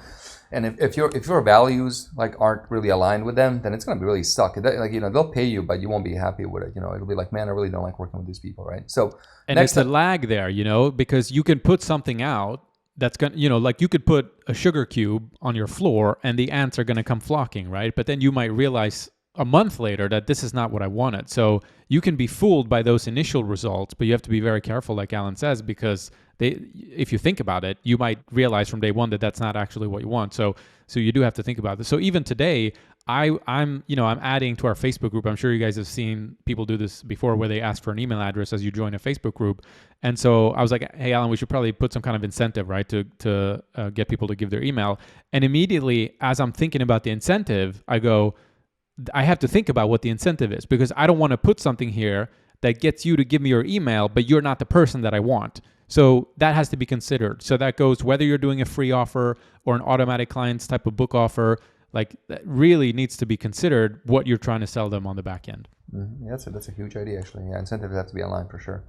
and if your values like aren't really aligned with them, then it's gonna be really suck. They'll pay you, but you won't be happy with it. It'll be like, man, I really don't like working with these people, right? So and it's a lag there, because you can put something out that's gonna, like you could put a sugar cube on your floor and the ants are gonna come flocking, right? But then you might realize a month later that this is not what I wanted. So you can be fooled by those initial results, but you have to be very careful, like Alan says, because if you think about it, you might realize from day one that that's not actually what you want. So you do have to think about this. So even today, I'm adding to our Facebook group. I'm sure you guys have seen people do this before where they ask for an email address as you join a Facebook group. And so I was like, hey, Alan, we should probably put some kind of incentive, right, to get people to give their email. And immediately as I'm thinking about the incentive, I have to think about what the incentive is because I don't want to put something here that gets you to give me your email, but you're not the person that I want. So that has to be considered. So that goes whether you're doing a free offer or an automatic clients type of book offer, like that really needs to be considered what you're trying to sell them on the back end. Mm-hmm. Yeah, that's a huge idea actually. Yeah, incentives have to be aligned for sure.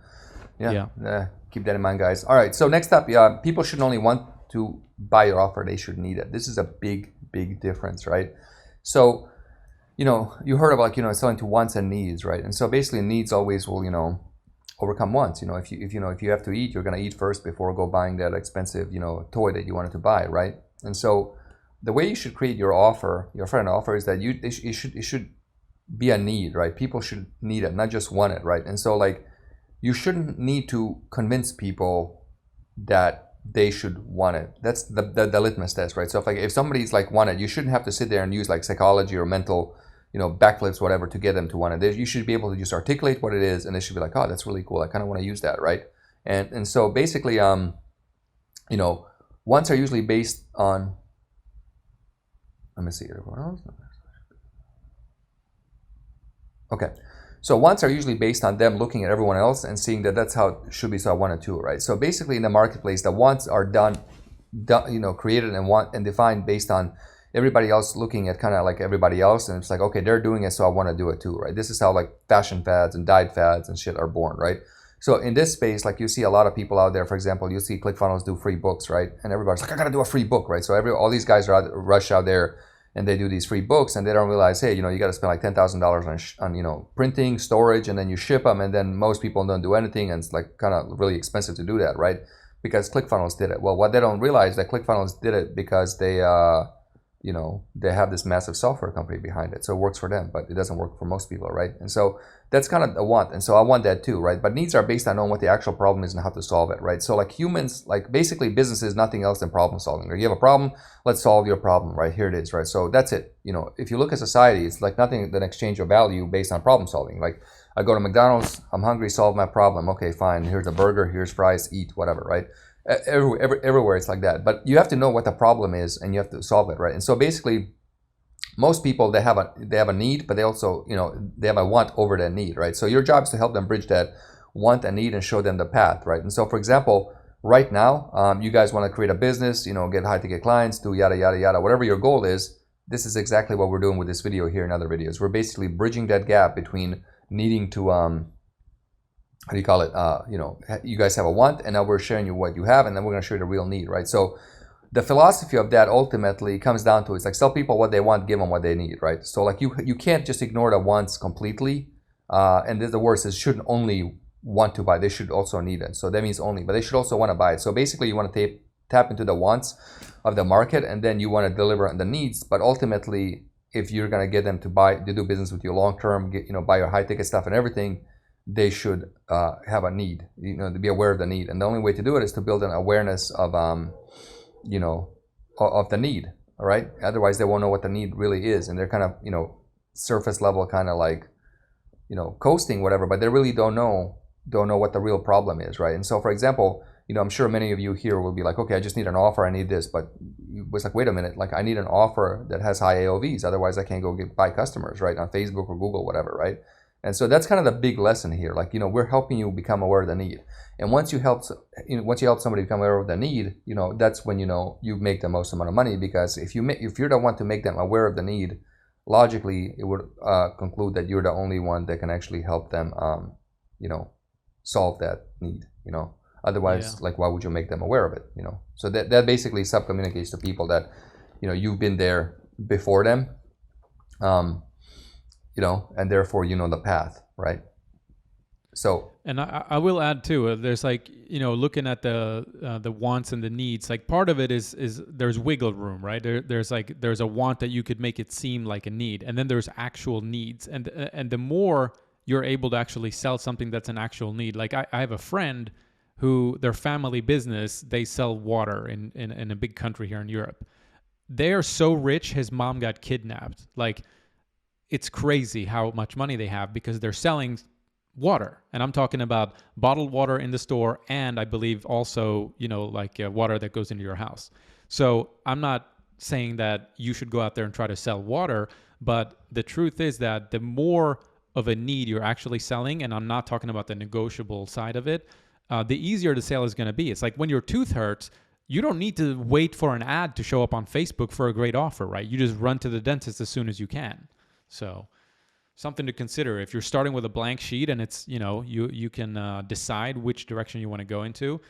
Yeah. Keep that in mind, guys. All right. So next up, people shouldn't only want to buy your offer; they should need it. This is a big difference, right? So you heard about selling to wants and needs, right? And so basically needs always will overcome wants. If you have to eat, you're gonna eat first before go buying that expensive toy that you wanted to buy, right? And so the way you should create your offer, your friend offer, is that it should be a need, right? People should need it, not just want it, right? And so like you shouldn't need to convince people that they should want it. That's the litmus test, right? So if somebody's like want it, you shouldn't have to sit there and use like psychology or mental backflips, whatever, to get them to want it. You should be able to just articulate what it is, and they should be like, oh, that's really cool. I kind of want to use that, right? And so basically, wants are usually based on. Let me see here. Okay, so wants are usually based on them looking at everyone else and seeing that that's how it should be. So I wanted to, right? So basically, in the marketplace, the wants are done created and defined based on everybody else looking at kind of like everybody else, and it's like, okay, they're doing it, so I want to do it too, right? This is how like fashion fads and diet fads and shit are born, right? So in this space, like you see a lot of people out there. For example, you see ClickFunnels do free books, right? And everybody's like, I gotta do a free book, right? So all these guys are rush out there and they do these free books, and they don't realize, hey, you got to spend like $10,000 on printing, storage, and then you ship them, and then most people don't do anything, and it's like kind of really expensive to do that, right? Because ClickFunnels did it. Well, what they don't realize is that ClickFunnels did it because they they have this massive software company behind it, so it works for them, but it doesn't work for most people, right? And so that's kind of a want, and so I want that too, right? But needs are based on knowing what the actual problem is and how to solve it, right? So like humans, like basically business is nothing else than problem solving. Like you have a problem, let's solve your problem, right? Here it is, right? So that's it. If you look at society, it's like nothing than exchange of value based on problem solving. Like I go to McDonald's, I'm hungry, solve my problem. Okay, fine. Here's a burger, here's fries, eat, whatever, right? Everywhere it's like that. But you have to know what the problem is and you have to solve it, right? And so basically, most people, they have a need, but they also they have a want over that need, right? So your job is to help them bridge that want and need and show them the path, right? And so for example, right now, you guys want to create a business, get high ticket clients, do yada yada yada, whatever your goal is. This is exactly what we're doing with this video here and other videos. We're basically bridging that gap between needing to how do you call it? You guys have a want, and now we're showing you what you have, and then we're going to show you the real need, right? So the philosophy of that ultimately comes down to, it's like, sell people what they want, give them what they need, right? So like you can't just ignore the wants completely. And the worst is, shouldn't only want to buy, they should also need it. So that means only, but they should also want to buy it. So basically you want to tap into the wants of the market, and then you want to deliver on the needs. But ultimately, if you're going to get them to do business with you long term, buy your high ticket stuff and everything, they should have a need, to be aware of the need. And the only way to do it is to build an awareness of of the need. All right. Otherwise, they won't know what the need really is, and they're kind of surface level, kind of like coasting, whatever. But they really don't know what the real problem is, right? And so, for example, I'm sure many of you here will be like, okay, I just need an offer, I need this, but it's like, wait a minute, like I need an offer that has high AOVs, otherwise I can't go buy customers, right, on Facebook or Google, whatever, right? And so that's kind of the big lesson here. Like, we're helping you become aware of the need. And once you help somebody become aware of the need, that's when, you make the most amount of money. Because if you're the one to make them aware of the need, logically, it would conclude that you're the only one that can actually help them, solve that need, Otherwise, like, why would you make them aware of it, So that basically sub-communicates to people that, you've been there before them. And therefore, the path, right? So, and I will add too. There's like looking at the wants and the needs. Like part of it is there's wiggle room, right? There's a want that you could make it seem like a need, and then there's actual needs. And the more you're able to actually sell something that's an actual need. Like I have a friend who, their family business, they sell water in a big country here in Europe. They are so rich, his mom got kidnapped. Like, it's crazy how much money they have because they're selling water. And I'm talking about bottled water in the store, and I believe also, water that goes into your house. So I'm not saying that you should go out there and try to sell water, but the truth is that the more of a need you're actually selling, and I'm not talking about the negotiable side of it, the easier the sale is going to be. It's like when your tooth hurts, you don't need to wait for an ad to show up on Facebook for a great offer, right? You just run to the dentist as soon as you can. So something to consider. If you're starting with a blank sheet and it's, you can decide which direction you want to go into,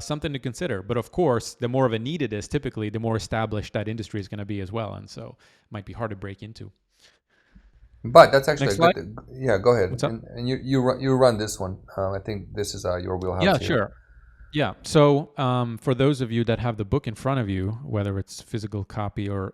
something to consider. But of course, the more of a need it is, typically, the more established that industry is going to be as well. And so it might be hard to break into. But that's actually good. Yeah, go ahead. What's up? And you run this one. I think this is your wheelhouse. Yeah, here. Sure. Yeah. So for those of you that have the book in front of you, whether it's physical copy or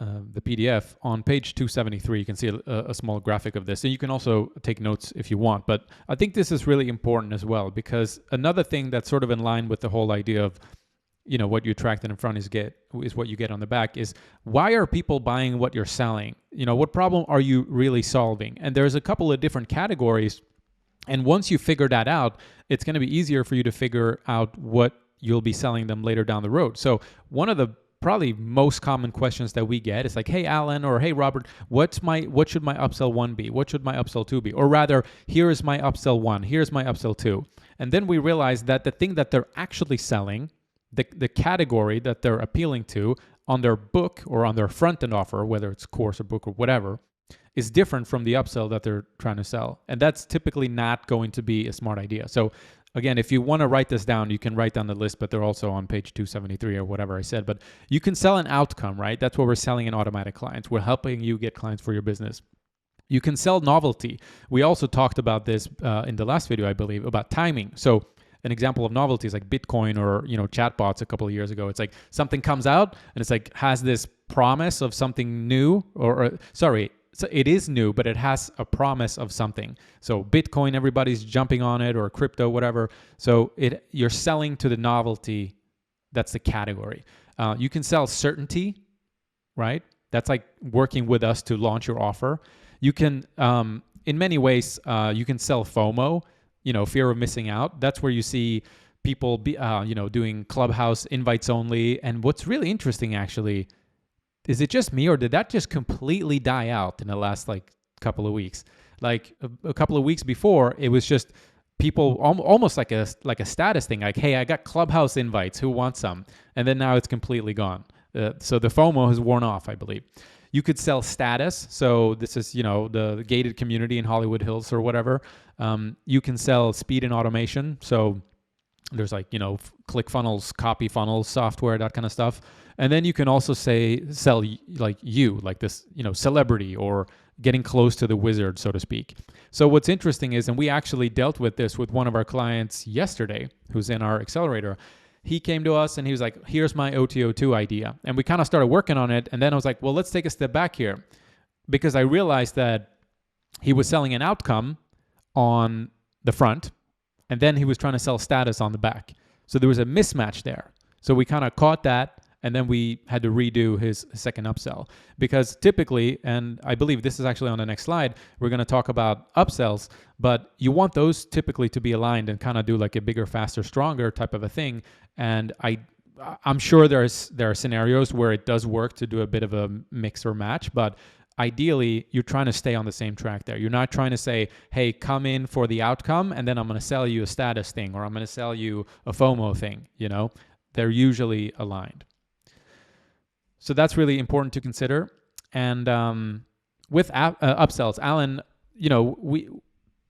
the PDF, on page 273, you can see a small graphic of this. And you can also take notes if you want. But I think this is really important as well, because another thing that's sort of in line with the whole idea of, what you attract in front is what you get on the back, is why are people buying what you're selling? What problem are you really solving? And there's a couple of different categories. And once you figure that out, it's going to be easier for you to figure out what you'll be selling them later down the road. So one of the probably most common questions that we get is like, hey, Alan, or hey, Robert, what should my upsell 1 be? What should my upsell 2 be? Or rather, here is my upsell 1, here's my upsell 2. And then we realize that the thing that they're actually selling, the category that they're appealing to on their book or on their front end offer, whether it's course or book or whatever, is different from the upsell that they're trying to sell. And that's typically not going to be a smart idea. So again, if you want to write this down, you can write down the list, but they're also on page 273 or whatever I said. But you can sell an outcome, right? That's what we're selling in Automatic Clients. We're helping you get clients for your business. You can sell novelty. We also talked about this in the last video, I believe, about timing. So an example of novelty is like Bitcoin or chatbots a couple of years ago. It's like something comes out and it's like has this promise of something new, so it is new, but it has a promise of something. So Bitcoin, everybody's jumping on it, or crypto, whatever. So you're selling to the novelty. That's the category. You can sell certainty, right? That's like working with us to launch your offer. You can, in many ways, you can sell FOMO, fear of missing out. That's where you see people doing Clubhouse invites only. And what's really interesting, actually, is it just me, or did that just completely die out in the last couple of weeks? Like a couple of weeks before, it was just people almost like a status thing, like, hey, I got Clubhouse invites, who wants some? And then now it's completely gone. So the FOMO has worn off, I believe. You could sell status. So this is, the gated community in Hollywood Hills or whatever. You can sell speed and automation. So there's ClickFunnels, copy funnels, software, that kind of stuff. And then you can also sell like this, celebrity, or getting close to the wizard, so to speak. So what's interesting is, and we actually dealt with this with one of our clients yesterday, who's in our accelerator. He came to us and he was like, here's my OTO2 idea. And we kind of started working on it. And then I was like, well, let's take a step back here, because I realized that he was selling an outcome on the front, and then he was trying to sell status on the back. So there was a mismatch there. So we kind of caught that, and then we had to redo his second upsell, because typically, and I believe this is actually on the next slide, we're going to talk about upsells, but you want those typically to be aligned and kind of do like a bigger, faster, stronger type of a thing. And I'm sure there are scenarios where it does work to do a bit of a mix or match, but ideally, you're trying to stay on the same track there. You're not trying to say, hey, come in for the outcome, and then I'm going to sell you a status thing, or I'm going to sell you a FOMO thing. They're usually aligned. So that's really important to consider. And with upsells, Alan, we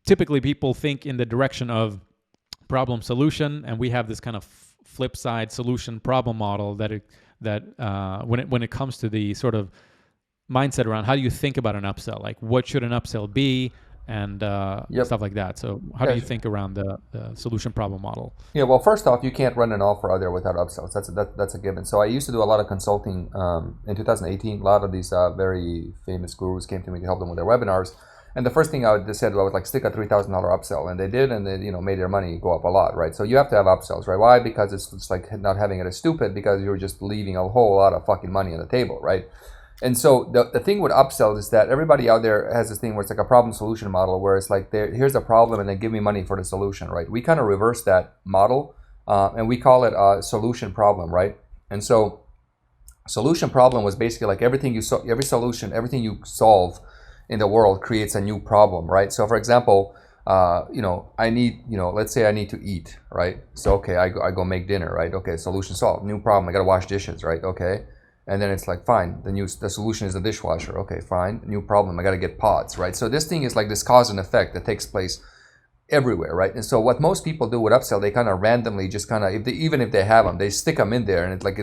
typically people think in the direction of problem solution, and we have this kind of flip side solution problem model that when it comes to the sort of mindset around how do you think about an upsell, like what should an upsell be, and stuff like that. So how do you think around the solution problem model? Yeah, well, first off, you can't run an offer out there without upsells. That's a given. So I used to do a lot of consulting in 2018. A lot of these very famous gurus came to me to help them with their webinars. And the first thing I said was like, stick a $3,000 upsell, and they did, and they made their money go up a lot, right? So you have to have upsells, right? Why? Because it's like not having it is stupid, because you're just leaving a whole lot of fucking money on the table, right? And so the thing with upsells is that everybody out there has this thing where it's like a problem solution model, where it's like, here's a problem and then give me money for the solution, right? We kind of reverse that model, and we call it a solution problem, right? And so solution problem was basically like every solution, everything you solve in the world creates a new problem, right? So for example, I need, let's say I need to eat, right? So, okay, I go make dinner, right? Okay, solution solved, new problem, I gotta wash dishes, right? Okay. And then it's like, fine, the solution is the dishwasher. Okay, fine, new problem, I gotta get pods, right? So this thing is like this cause and effect that takes place everywhere, right? And so what most people do with upsell, they kind of randomly just kind of, even if they have them, they stick them in there, and it's like,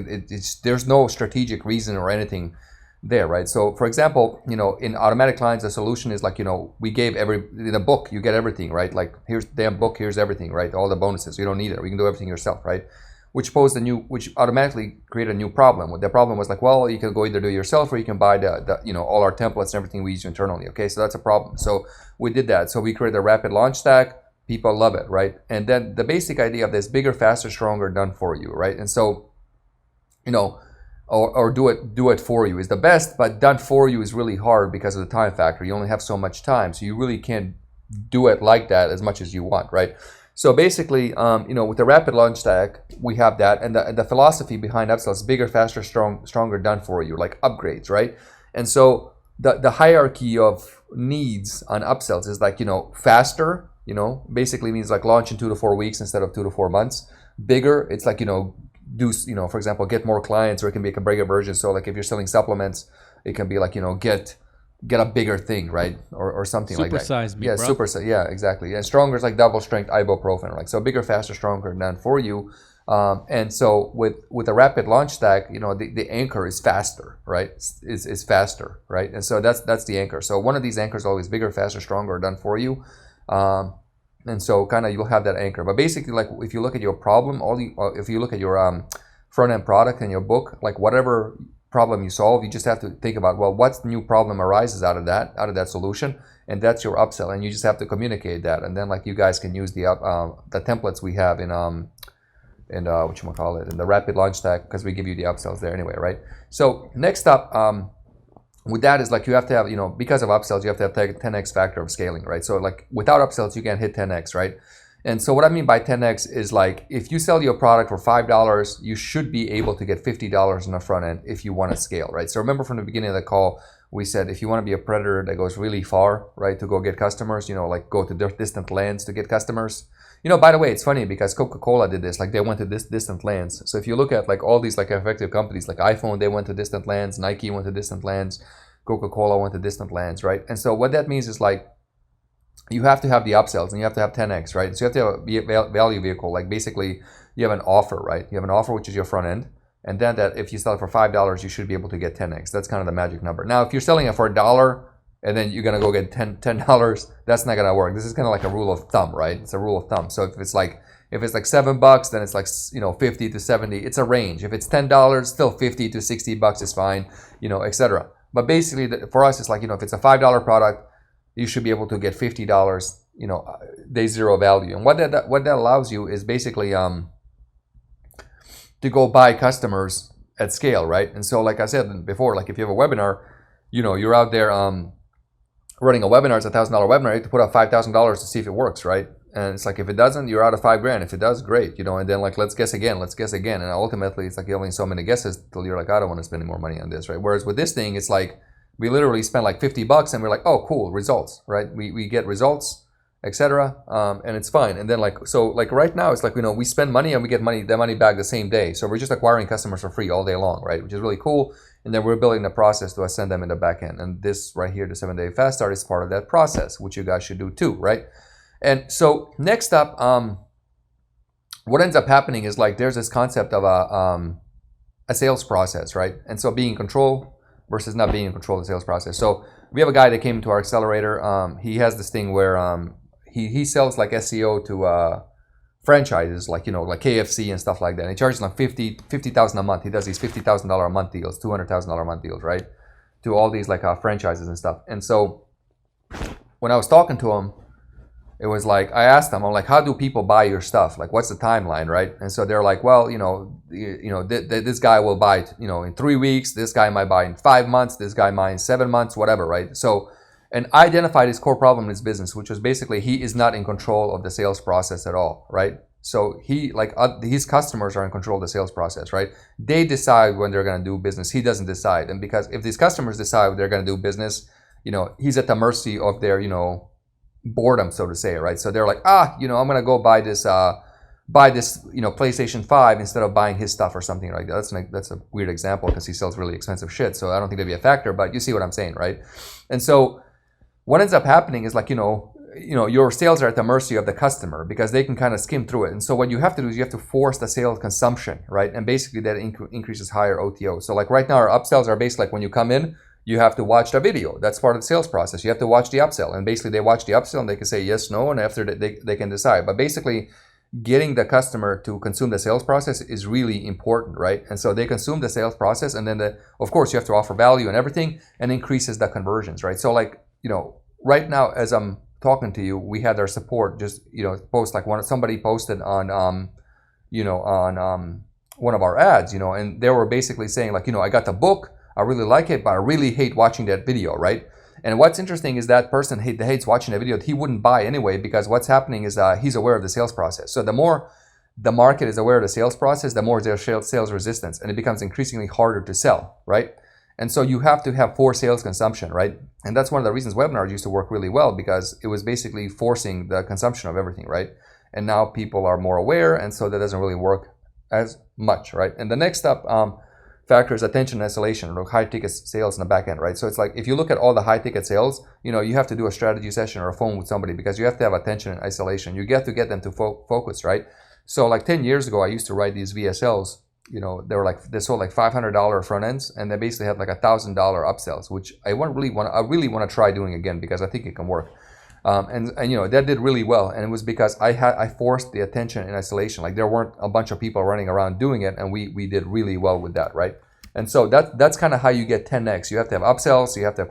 there's no strategic reason or anything there, right? So for example, in Automatic Clients, the solution is like, we gave in a book, you get everything, right? Like, here's the damn book, here's everything, right? All the bonuses, you don't need it, we can do everything yourself, right? Which automatically created a new problem. The problem was like, well, you can go either do it yourself, or you can buy all our templates and everything we use internally. Okay, so that's a problem. So we did that. So we created a rapid launch stack. People love it, right? And then the basic idea of this: bigger, faster, stronger, done for you, right? And so, or do it for you is the best, but done for you is really hard because of the time factor. You only have so much time, so you really can't do it like that as much as you want, right? So basically, with the rapid launch stack, we have that, and the philosophy behind upsells is bigger, faster, stronger, done for you, like upgrades, right? And so the hierarchy of needs on upsells is like, basically means like launch in 2 to 4 weeks instead of 2 to 4 months. Bigger, it's like, do, for example, get more clients, or it can be like a bigger version. So like if you're selling supplements, it can be like, get a bigger thing, right? Or something like that. Supersize me, Yeah, bro. yeah, exactly. And stronger is like double strength ibuprofen, like, so bigger, faster, stronger than for you. And so with a rapid launch stack, the anchor is faster, right? Is faster, right? And so that's the anchor. So one of these anchors is always bigger, faster, stronger, done for you. And so kind of you'll have that anchor. But basically, like if you look at your problem, if you look at your front end product and your book, like whatever problem you solve, you just have to think about, well, what new problem arises out of that solution, and that's your upsell, and you just have to communicate that. And then like you guys can use the templates we have in whatchamacallit, in the rapid launch stack, because we give you the upsells there anyway, right? So next up, with that is like you have to have, because of upsells, you have to have 10x factor of scaling, right? So like without upsells, you can't hit 10x, right? And so what I mean by 10x is like if you sell your product for $5, you should be able to get $50 on the front end if you want to scale, right? So remember from the beginning of the call, we said if you want to be a predator that goes really far, right, to go get customers, like go to distant lands to get customers. By the way, it's funny because Coca-Cola did this, like they went to distant lands. So if you look at like all these like effective companies like iPhone, they went to distant lands, Nike went to distant lands, Coca-Cola went to distant lands, right? And so what that means is like you have to have the upsells and you have to have 10x, right? So you have to have a value vehicle. Like basically you have an offer, right? You have an offer, which is your front end. And then that if you sell it for $5, you should be able to get 10x. That's kind of the magic number. Now, if you're selling it for $1 and then you're going to go get $10, that's not going to work. This is kind of like a rule of thumb, right? It's a rule of thumb. So if it's like $7, then it's like, 50 to 70. It's a range. If it's $10, still 50 to 60 bucks is fine, etc. But basically for us, it's like, if it's a $5 product, you should be able to get $50, day zero value. And what that allows you is basically to go buy customers at scale, right? And so like I said before, like if you have a webinar, you're out there running a webinar, it's $1,000 webinar, you have to put up $5,000 to see if it works, right? And it's like if it doesn't, you're out of $5,000. If it does, great, and then like let's guess again. And ultimately it's like you're only so many guesses till you're like, I don't want to spend any more money on this, right? Whereas with this thing, it's like we literally spend like $50 and we're like, oh cool, results, right? We get results, etc. And it's fine. And then like right now it's like we spend money and we get the money back the same day. So we're just acquiring customers for free all day long, right? Which is really cool. And then we're building the process to send them in the back end. And this right here, the 7-day fast start, is part of that process, which you guys should do too, right? And so next up, what ends up happening is like there's this concept of a sales process, right? And so being in control versus not being in control of the sales process. So we have a guy that came into our accelerator. He has this thing where he sells like SEO to franchises, like like KFC and stuff like that. And he charges like $50,000 a month. He does these $50,000 a month deals, $200,000 a month deals, right? To all these like franchises and stuff. And so when I was talking to him, it was like I asked them, I'm like, how do people buy your stuff? Like, what's the timeline, right? And so they're like, well, this guy will buy, in 3 weeks. This guy might buy in 5 months. This guy might in 7 months, whatever, right? So, and I identified his core problem in his business, which was basically he is not in control of the sales process at all, right? So his customers are in control of the sales process, right? They decide when they're going to do business. He doesn't decide, and because if these customers decide they're going to do business, he's at the mercy of their, boredom, so to say, right? So they're like, I'm gonna go buy this PlayStation 5 instead of buying his stuff or something like that. That's a weird example because he sells really expensive shit, so I don't think that'd be a factor, but you see what I'm saying, right? And so what ends up happening is like, your sales are at the mercy of the customer because they can kind of skim through it. And so what you have to do is you have to force the sales consumption, right? And basically that increases higher OTO. So like right now our upsells are basically like when you come in, you have to watch the video. That's part of the sales process. You have to watch the upsell. And basically they watch the upsell and they can say yes, no, and after they can decide. But basically getting the customer to consume the sales process is really important, right? And so they consume the sales process, and then of course you have to offer value and everything, and increases the conversions, right? So like, right now as I'm talking to you, we had our support just, post like somebody posted on, on one of our ads, and they were basically saying like, I got the book, I really like it, but I really hate watching that video, right? And what's interesting is that person hates watching the video. He wouldn't buy anyway because what's happening is he's aware of the sales process. So the more the market is aware of the sales process, the more there's sales resistance, and it becomes increasingly harder to sell, right? And so you have to have forced sales consumption, right? And that's one of the reasons webinars used to work really well, because it was basically forcing the consumption of everything, right? And now people are more aware, and so that doesn't really work as much, right? And the next up factor is attention and isolation, or high ticket sales in the back end, right? So it's like if you look at all the high ticket sales, you have to do a strategy session or a phone with somebody because you have to have attention and isolation. You get to get them to focus, right? So like 10 years ago, I used to write these VSLs. They were like, they sold like $500 front ends, and they basically had like $1,000 upsells, which I really want to try doing again because I think it can work. And that did really well, and it was because I forced the attention and isolation. Like there weren't a bunch of people running around doing it, and we did really well with that, right? And so that's kind of how you get 10x. You have to have upsells, you have to have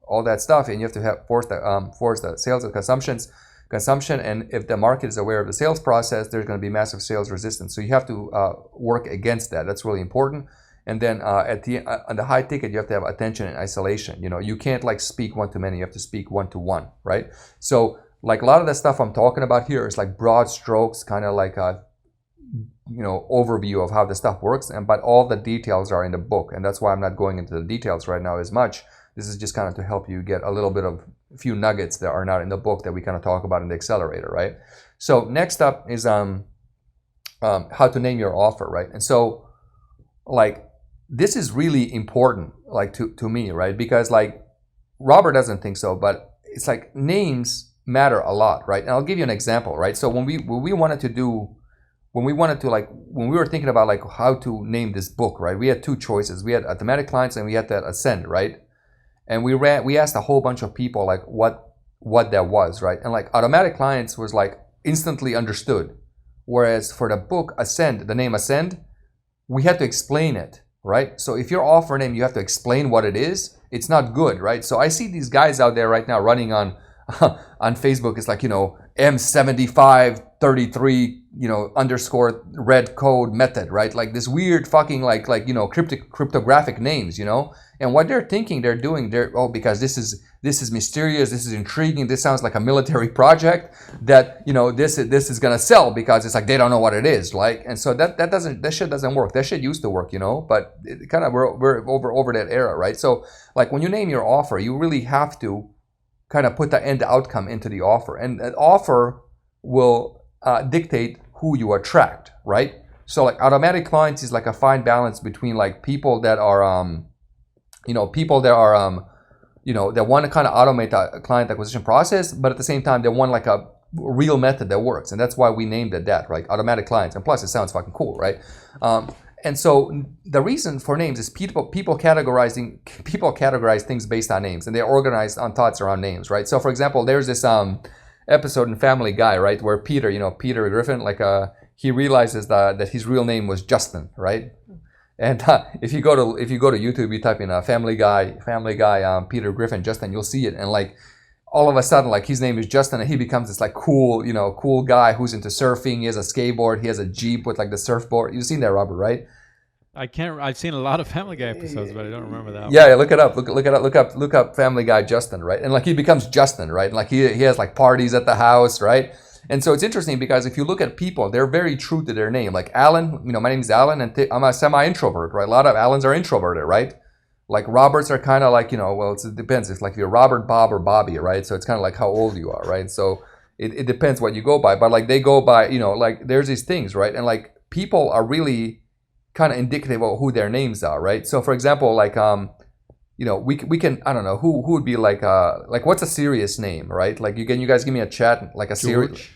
all that stuff, and you have to have force the sales and consumption. And if the market is aware of the sales process, there's going to be massive sales resistance. So you have to work against that. That's really important. And then on the high ticket, you have to have attention and isolation. You can't like speak one to many. You have to speak one to one, right? So like a lot of the stuff I'm talking about here is like broad strokes, kind of like a overview of how the stuff works. But all the details are in the book, and that's why I'm not going into the details right now as much. This is just kind of to help you get a little bit of a few nuggets that are not in the book that we kind of talk about in the accelerator, right? So next up is how to name your offer, right? And so like this is really important, like to me, right? Because like Robert doesn't think so, but it's like names matter a lot, right? And I'll give you an example, right? So when we were thinking about like how to name this book, right? We had two choices. We had Automatic Clients and we had that Ascend, right? And we asked a whole bunch of people like what that was, right? And like Automatic Clients was like instantly understood, whereas for the book Ascend, the name Ascend, we had to explain it, right? So if your offer name, you have to explain what it is, it's not good, right? So I see these guys out there right now running on Facebook. It's like, M7533, underscore red code method, right? Like this weird fucking like cryptographic names, and what they're thinking they're doing, because this is mysterious, this is intriguing, this sounds like a military project that this is gonna sell, because it's like they don't know what it is, like, and so that shit doesn't work. That shit used to work, but it kind of we're over that era, right? So like when you name your offer, you really have to kind of put the end outcome into the offer, and an offer will dictate who you attract, right? So like Automatic Clients is like a fine balance between like people that are that want to kind of automate the client acquisition process, but at the same time they want like a real method that works, and that's why we named it that, right? Automatic Clients, and plus it sounds fucking cool, right? And so the reason for names is people categorize things based on names, and they're organized on thoughts around names, right? So for example, there's this episode in Family Guy, right, where Peter Griffin, like he realizes that his real name was Justin, right? And if you go to YouTube, you type in Family Guy, Peter Griffin, Justin, you'll see it, and like all of a sudden, like his name is Justin, and he becomes this like cool guy who's into surfing. He has a skateboard, he has a Jeep with like the surfboard. You've seen that, Robert, right? I've seen a lot of Family Guy episodes, but I don't remember that one. Yeah, look it up. Look up Family Guy Justin, right? And like he becomes Justin, right? And like he has like parties at the house, right? And so it's interesting because if you look at people, they're very true to their name. Like Alan, my name is Alan, and I'm a semi-introvert, right? A lot of Alans are introverted, right? Like Roberts are kind of like, well, it depends. It's like you're Robert, Bob, or Bobby, right? So it's kind of like how old you are, right? So it depends what you go by. But like they go by, like there's these things, right? And like people are really kind of indicative of who their names are, right? So for example, like we can, I don't know, who would be like what's a serious name, right? Like you guys give me a chat, like a serious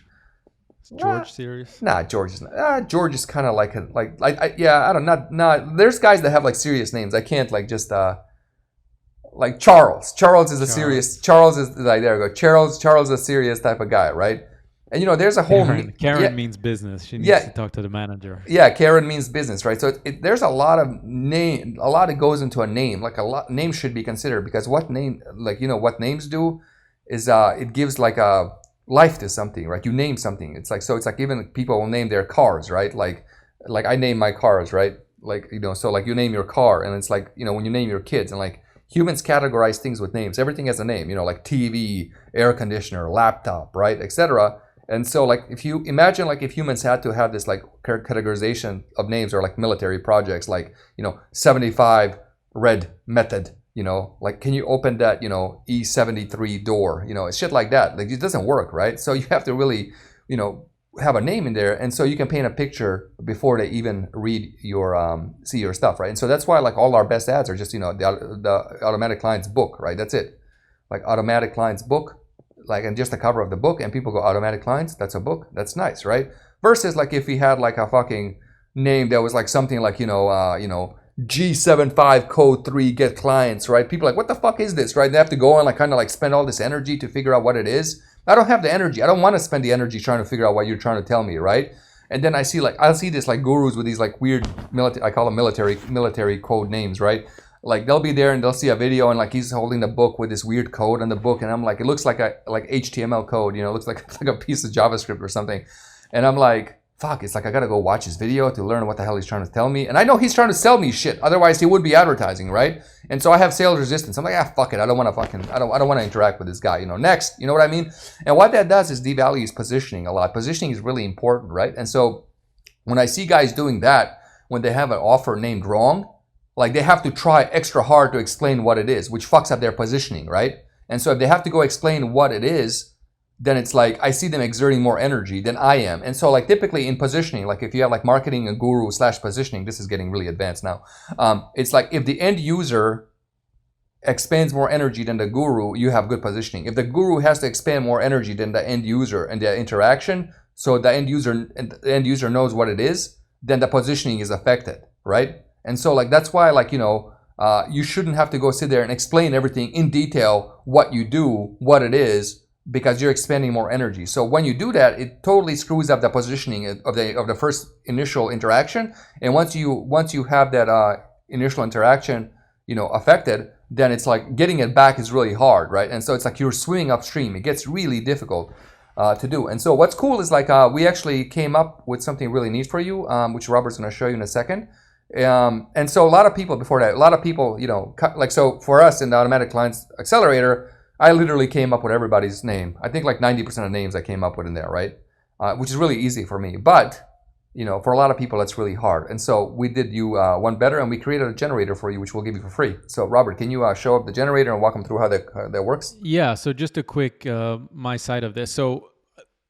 George serious? Nah, George is not. George is kind of like I don't know. There's guys that have like serious names. I can't like just like Charles. Charles is a serious. Charles is like, there we go. Charles is a serious type of guy, right? And there's a whole Karen means business. She needs to talk to the manager. Yeah, Karen means business, right? So there's a lot that goes into a name. Like name should be considered, because what names do is it gives like a life to something, right? You name something. It's like even people will name their cars, right? Like I name my cars, right? Like so like you name your car, and it's like when you name your kids, and like humans categorize things with names. Everything has a name, like TV, air conditioner, laptop, right, etc. And so like if you imagine like if humans had to have this like categorization of names, or like military projects, like 75 red method, like can you open that E73 door, it's shit like that. Like it doesn't work, right? So you have to really have a name in there, and so you can paint a picture before they even read your see your stuff, right? And so that's why like all our best ads are just the automatic clients book, right? That's it, like automatic clients book, like, and just the cover of the book, and people go automatic clients, that's a book, that's nice, right? Versus like if we had like a fucking name that was like something like G75 code 3 get clients, right? People are like, what the fuck is this, right? They have to go and like kind of like spend all this energy to figure out what it is. I don't have the energy. I don't want to spend the energy trying to figure out what you're trying to tell me, right? And then I'll see this like gurus with these like weird military, I call them military code names, right? Like they'll be there and they'll see a video and like he's holding the book with this weird code on the book, and I'm like, it looks like HTML code, it looks like a piece of JavaScript or something, and I'm like, fuck, it's like I gotta go watch his video to learn what the hell he's trying to tell me. And I know he's trying to sell me shit. Otherwise he would be advertising, right? And so I have sales resistance. I'm like, fuck it. I don't want to interact with this guy. Next, you know what I mean? And what that does is devalues positioning a lot. Positioning is really important, right? And so when I see guys doing that, when they have an offer named wrong, like they have to try extra hard to explain what it is, which fucks up their positioning, right? And so if they have to go explain what it is, then it's like I see them exerting more energy than I am. And so like typically in positioning, like if you have like marketing and guru / positioning, this is getting really advanced now. It's like if the end user expands more energy than the guru, you have good positioning. If the guru has to expand more energy than the end user and the interaction, so the end user knows what it is, then the positioning is affected, right? And so like that's why like you shouldn't have to go sit there and explain everything in detail, what you do, what it is, because you're expending more energy. So when you do that, it totally screws up the positioning of the first initial interaction. And once you have that initial interaction, affected, then it's like getting it back is really hard, right? And so it's like you're swimming upstream. It gets really difficult to do. And so what's cool is like we actually came up with something really neat for you, which Robert's going to show you in a second. And so a lot of people, like so for us in the Automatic Clients Accelerator, I literally came up with everybody's name. I think like 90% of names I came up with in there, right? Which is really easy for me. But, for a lot of people, it's really hard. And so we did you one better, and we created a generator for you, which we'll give you for free. So Robert, can you show up the generator and walk them through how that works? Yeah, so just a quick my side of this. So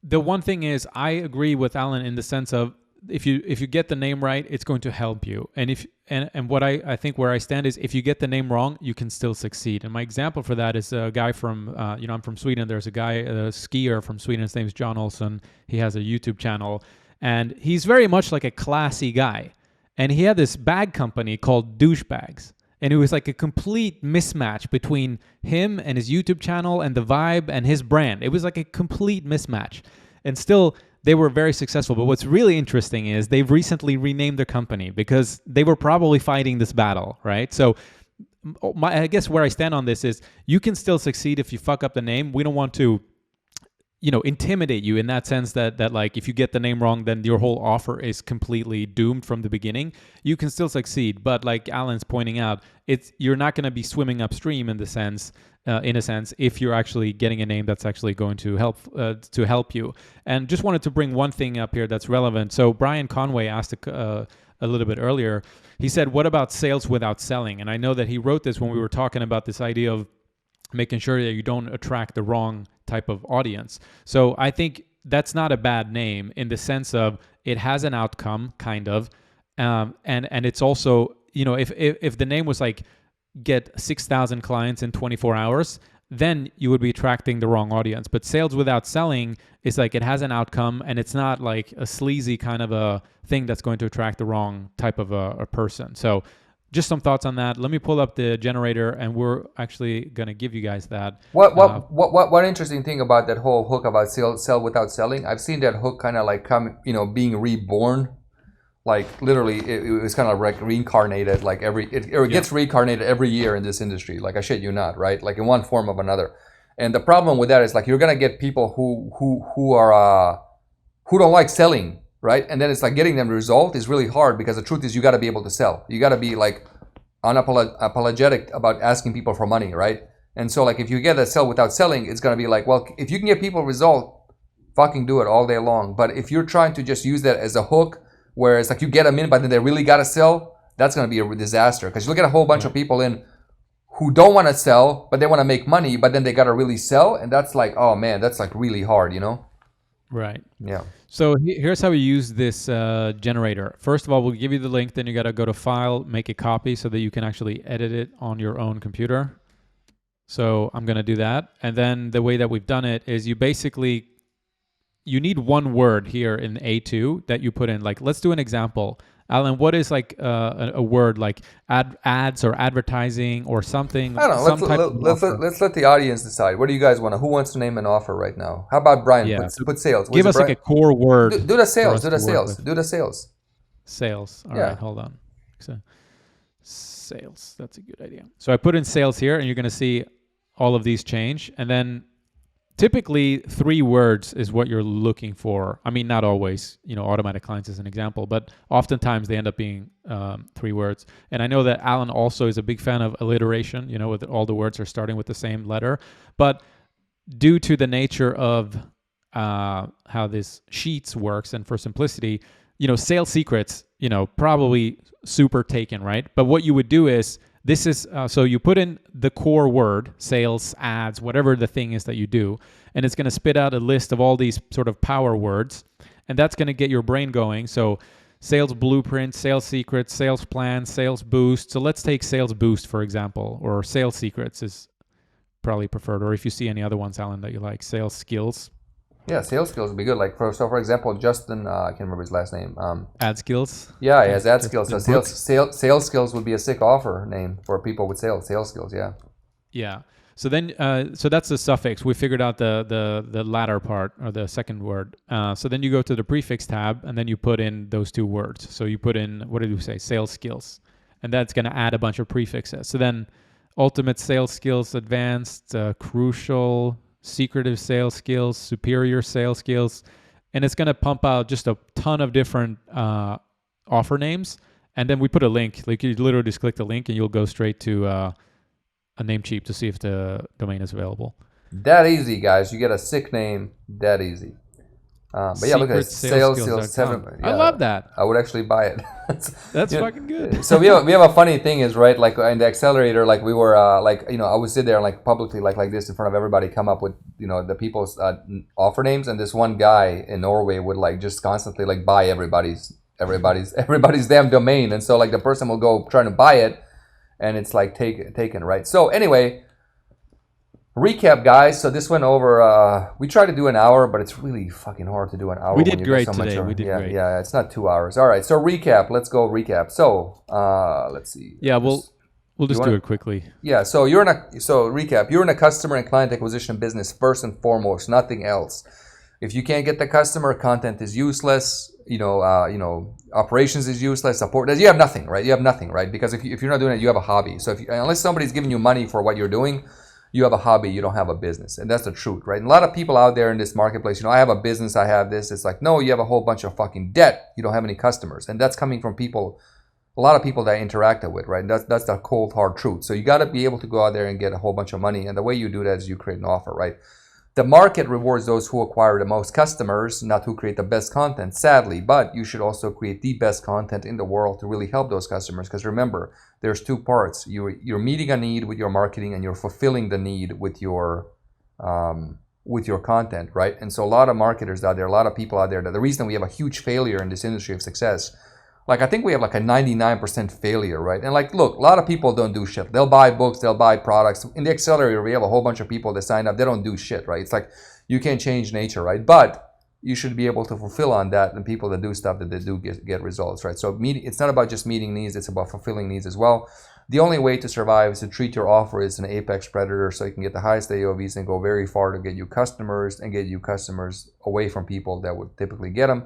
the one thing is I agree with Alan in the sense of if you get the name right, it's going to help you. And what I think where I stand is if you get the name wrong, you can still succeed. And my example for that is a guy from, I'm from Sweden. There's a guy, a skier from Sweden. His name is John Olsen. He has a YouTube channel, and he's very much like a classy guy. And he had this bag company called Douchebags. And it was like a complete mismatch between him and his YouTube channel and the vibe and his brand. It was like a complete mismatch. And still, they were very successful. But what's really interesting is they've recently renamed their company because they were probably fighting this battle, right? So I guess where I stand on this is you can still succeed if you fuck up the name. We don't want to, intimidate you in that sense that like if you get the name wrong, then your whole offer is completely doomed from the beginning. You can still succeed. But like Alan's pointing out, you're not going to be swimming upstream in a sense, if you're actually getting a name that's actually going to help you. And just wanted to bring one thing up here that's relevant. So Brian Conway asked a little bit earlier. He said, what about sales without selling? And I know that he wrote this when we were talking about this idea of making sure that you don't attract the wrong type of audience. So I think that's not a bad name in the sense of it has an outcome, kind of. And it's also, if the name was like, get 6,000 clients in 24 hours, then you would be attracting the wrong audience. But sales without selling is like it has an outcome, and it's not like a sleazy kind of a thing that's going to attract the wrong type of a person. So just some thoughts on that. Let me pull up the generator, and we're actually going to give you guys that. What interesting thing about that whole hook about sell without selling? I've seen that hook kind of like come, being reborn. Like literally, it was kind of like reincarnated. Like it gets reincarnated every year in this industry. Like I shit you not, right? Like in one form or another. And the problem with that is like you're gonna get people who don't like selling, right? And then it's like getting them result is really hard because the truth is you got to be able to sell. You got to be like unapologetic about asking people for money, right? And so like if you get a sell without selling, it's gonna be like, well, if you can get people result, fucking do it all day long. But if you're trying to just use that as a hook, where it's like you get them in, but then they really got to sell, that's going to be a disaster. Because you look at a whole bunch of people in who don't want to sell, but they want to make money, but then they got to really sell. And that's like, oh man, that's like really hard, Right. Yeah. So here's how we use this generator. First of all, we'll give you the link. Then you got to go to File, make a copy so that you can actually edit it on your own computer. So I'm going to do that. And then the way that we've done it is you need one word here in A2 that you put in. Like, let's do an example. Alan, what is like a word like ads or advertising or something? I don't know. Some type of offer. Let's let the audience decide. What do you guys want to? Who wants to name an offer right now? How about Brian? Yeah. So Put sales. give us like a core word. Do the sales. for Do us the to work sales. with. Do the sales. Sales. All Yeah. right, hold on. So, sales. That's a good idea. So I put in sales here, and you're going to see all of these change. And then typically 3 words is what you're looking for. I mean, not always, automatic clients is an example, but oftentimes they end up being 3 words. And I know that Alan also is a big fan of alliteration, with all the words are starting with the same letter. But due to the nature of how this Sheets works, and for simplicity, sales secrets, probably super taken, right? But what you would do is, this is, so you put in the core word, sales, ads, whatever the thing is that you do, and it's going to spit out a list of all these sort of power words, and that's going to get your brain going. So sales blueprint, sales secrets, sales plan, sales boost. So let's take sales boost, for example, or sales secrets is probably preferred. Or if you see any other ones, Alan, that you like, sales skills. Yeah, sales skills would be good. Like for example, Justin, I can't remember his last name. Ad skills. Yeah, he has ad skills. So sales skills would be a sick offer name for people with sales skills. Yeah. Yeah. So then, so that's the suffix. We figured out the latter part, or the second word. So then you go to the prefix tab, and then you put in those 2 words. So you put in, what did we say? Sales skills, and that's going to add a bunch of prefixes. So then, ultimate sales skills, advanced, crucial, secretive sales skills, superior sales skills, and it's going to pump out just a ton of different offer names. And then we put a link. Like, you literally just click the link and you'll go straight to a Namecheap to see if the domain is available. That easy, guys. You get a sick name that easy. But yeah, look at it. Sales 7. Yeah, I love that. I would actually buy it. That's fucking good. So we have a funny thing is, right, like in the accelerator, like we were I would sit there and like publicly like this in front of everybody, come up with the people's offer names, and this one guy in Norway would like just constantly like buy everybody's damn domain, and so like the person will go trying to buy it, and it's like taken, right? So anyway, recap, guys. So this went over. We tried to do an hour, but it's really fucking hard to do an hour. We did great today. We did great. Yeah, it's not 2 hours. All right. So recap. Let's go recap. So let's see. Yeah, we'll just do it quickly. Yeah. So recap. You're in a customer and client acquisition business first and foremost. Nothing else. If you can't get the customer, content is useless. Operations is useless. Support. You have nothing, right? You have nothing, right? Because if you're not doing it, you have a hobby. So unless somebody's giving you money for what you're doing, you have a hobby, you don't have a business. And that's the truth, right? And a lot of people out there in this marketplace, I have a business, I have this. It's like, no, you have a whole bunch of fucking debt. You don't have any customers. And that's coming from people, a lot of people that I interacted with, right? And that's the cold, hard truth. So you got to be able to go out there and get a whole bunch of money. And the way you do that is you create an offer, right? The market rewards those who acquire the most customers, not who create the best content, sadly. But you should also create the best content in the world to really help those customers. Because remember, there's 2 parts. You're meeting a need with your marketing, and you're fulfilling the need with your content, right? And so a lot of marketers out there, a lot of people out there, that the reason we have a huge failure in this industry of success, like I think we have like a 99% failure, right? And like, look, a lot of people don't do shit. They'll buy books, they'll buy products. In the accelerator, we have a whole bunch of people that sign up. They don't do shit, right? It's like you can't change nature, right? But you should be able to fulfill on that, and people that do stuff that they do get results, right? So it's not about just meeting needs, it's about fulfilling needs as well. The only way to survive is to treat your offer as an apex predator, so you can get the highest AOVs and go very far to get you customers, and get you customers away from people that would typically get them,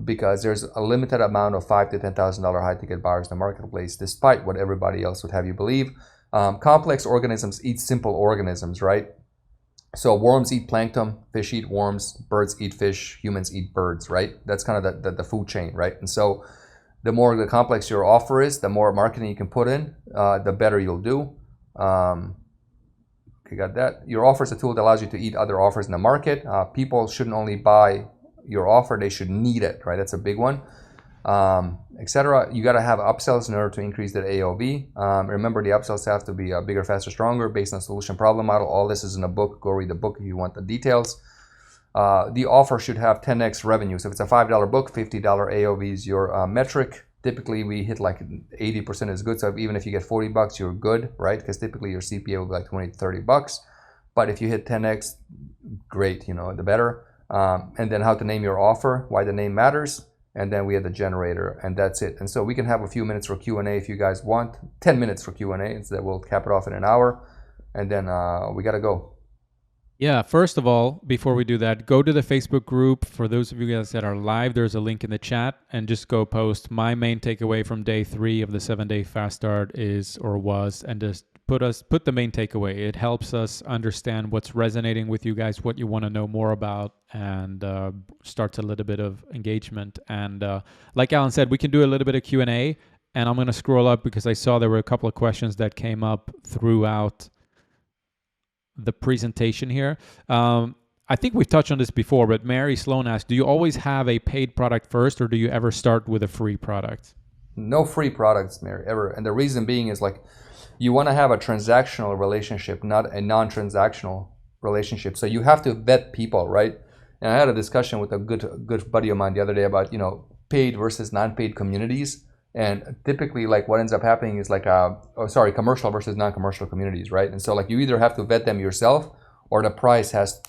because there's a limited amount of $5,000 to $10,000 high ticket buyers in the marketplace, despite what everybody else would have you believe. Complex organisms eat simple organisms, right? So worms eat plankton, fish eat worms, birds eat fish, humans eat birds, right? That's kind of the food chain, right? And so the more the complex your offer is, the more marketing you can put in, the better you'll do. Okay, got that. Your offer is a tool that allows you to eat other offers in the market. People shouldn't only buy your offer, they should need it, right? That's a big one, etc. You got to have upsells in order to increase that AOV. Remember, the upsells have to be bigger, faster, stronger, based on solution problem model. All this is in a book. Go read the book if you want the details. the offer should have 10x revenue. So if it's a $5 book, $50 AOV is your metric. Typically, we hit like 80% is good. So even if you get $40, you're good, right? Because typically your CPA will be like 20 to $30. But if you hit 10x, great, the better. And then how to name your offer, why the name matters. And then we have the generator, and that's it. And so we can have a few minutes for Q&A if you guys want. 10 minutes for Q&A, so that we'll cap it off in an hour. And then we got to go. Yeah, first of all, before we do that, go to the Facebook group. For those of you guys that are live, there's a link in the chat, and just go post my main takeaway from day 3 of the 7-day fast start is or was, and just put the main takeaway. It helps us understand what's resonating with you guys, what you want to know more about, and starts a little bit of engagement. And like Alan said, we can do a little bit of Q&A, and I'm going to scroll up because I saw there were a couple of questions that came up throughout the presentation here. I think we've touched on this before, but Mary Sloan asked, do you always have a paid product first, or do you ever start with a free product? No free products, Mary, ever. And the reason being is like, you want to have a transactional relationship, not a non-transactional relationship. So you have to vet people, right? And I had a discussion with a good buddy of mine the other day about, paid versus non-paid communities. And typically, like, what ends up happening is like commercial versus non-commercial communities, right? And so like you either have to vet them yourself, or the price has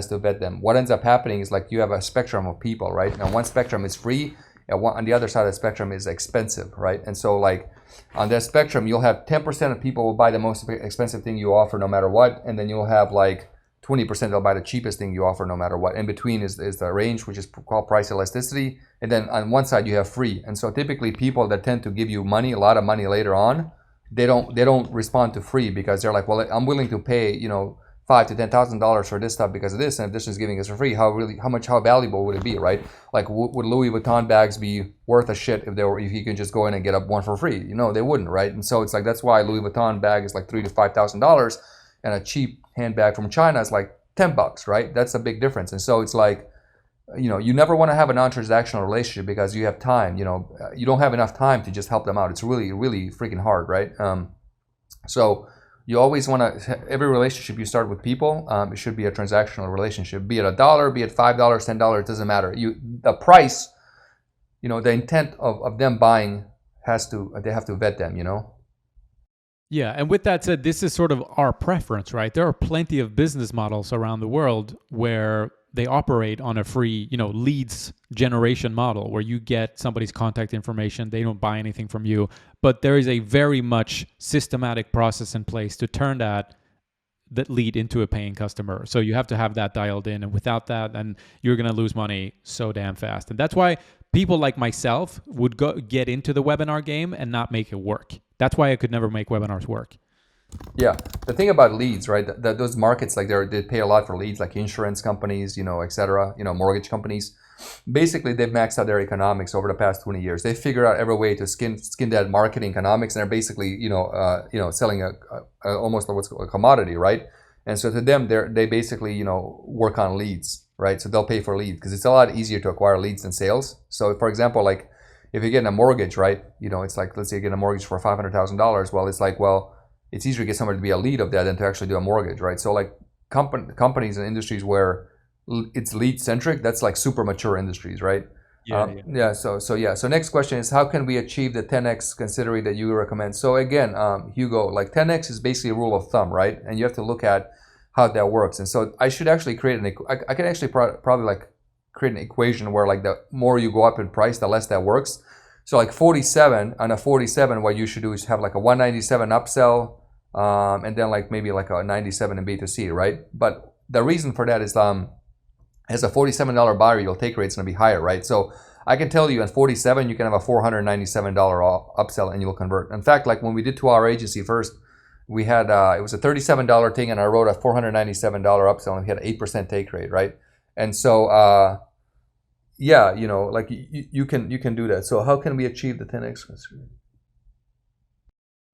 to vet them. What ends up happening is like you have a spectrum of people, right? Now one spectrum is free, and on the other side of the spectrum is expensive, right? And so like on that spectrum, you'll have 10% of people will buy the most expensive thing you offer no matter what, and then you'll have like 20% they'll buy the cheapest thing you offer no matter what. In between is the range, which is called price elasticity. And then on one side you have free. And so typically people that tend to give you money, a lot of money later on, they don't respond to free, because they're like, well, I'm willing to pay, $5,000 to $10,000 for this stuff because of this, and if this is giving us for free, how valuable would it be, right? Like, would Louis Vuitton bags be worth a shit if you can just go in and get one for free? They wouldn't, right? And so it's like, that's why a Louis Vuitton bag is like $3,000 to $5,000, and a cheap handbag from China is like $10, right? That's a big difference. And so it's like, you never want to have a non-transactional relationship because you have time. You don't have enough time to just help them out. It's really, really freaking hard, right? So you always want to, every relationship you start with people, it should be a transactional relationship. Be it $1, be it $5, $10, it doesn't matter. The price, the intent of them buying they have to vet them, Yeah, and with that said, this is sort of our preference, right? There are plenty of business models around the world where they operate on a free, leads generation model where you get somebody's contact information, they don't buy anything from you, but there is a very much systematic process in place to turn that lead into a paying customer. So you have to have that dialed in, and without that, then you're going to lose money so damn fast. And that's why people like myself would get into the webinar game and not make it work. That's why I could never make webinars work. Yeah, the thing about leads, right? Those markets, like they pay a lot for leads, like insurance companies, et cetera, mortgage companies. Basically, they've maxed out their economics over the past 20 years. They figured out every way to skin that marketing economics, and they're basically, selling almost what's called a commodity, right? And so to them, they basically, work on leads, right? So they'll pay for leads because it's a lot easier to acquire leads than sales. So for example, like if you're getting a mortgage, right? It's like, let's say you get a mortgage for $500,000. Well, it's like, well, it's easier to get somebody to be a lead of that than to actually do a mortgage, right? So like companies and industries where it's lead centric, that's like super mature industries, right? So next question is, how can we achieve the 10x considering that you recommend? So again, Hugo, like 10x is basically a rule of thumb, right? And you have to look at how that works. And so I should actually create I can actually probably like create an equation where like the more you go up in price, the less that works. So like 47, on a 47, what you should do is have like a 197 upsell, and then like maybe like a 97 in B2C, right? But the reason for that is as a $47 buyer, your take rate is going to be higher, right? So I can tell you at 47, you can have a $497 upsell and you'll convert. In fact, like when we did 2-Hour Agency first, we had, it was a $37 thing and I wrote a $497 upsell and we had an 8% take rate, right? And so, yeah, like you can do that. So how can we achieve the 10x?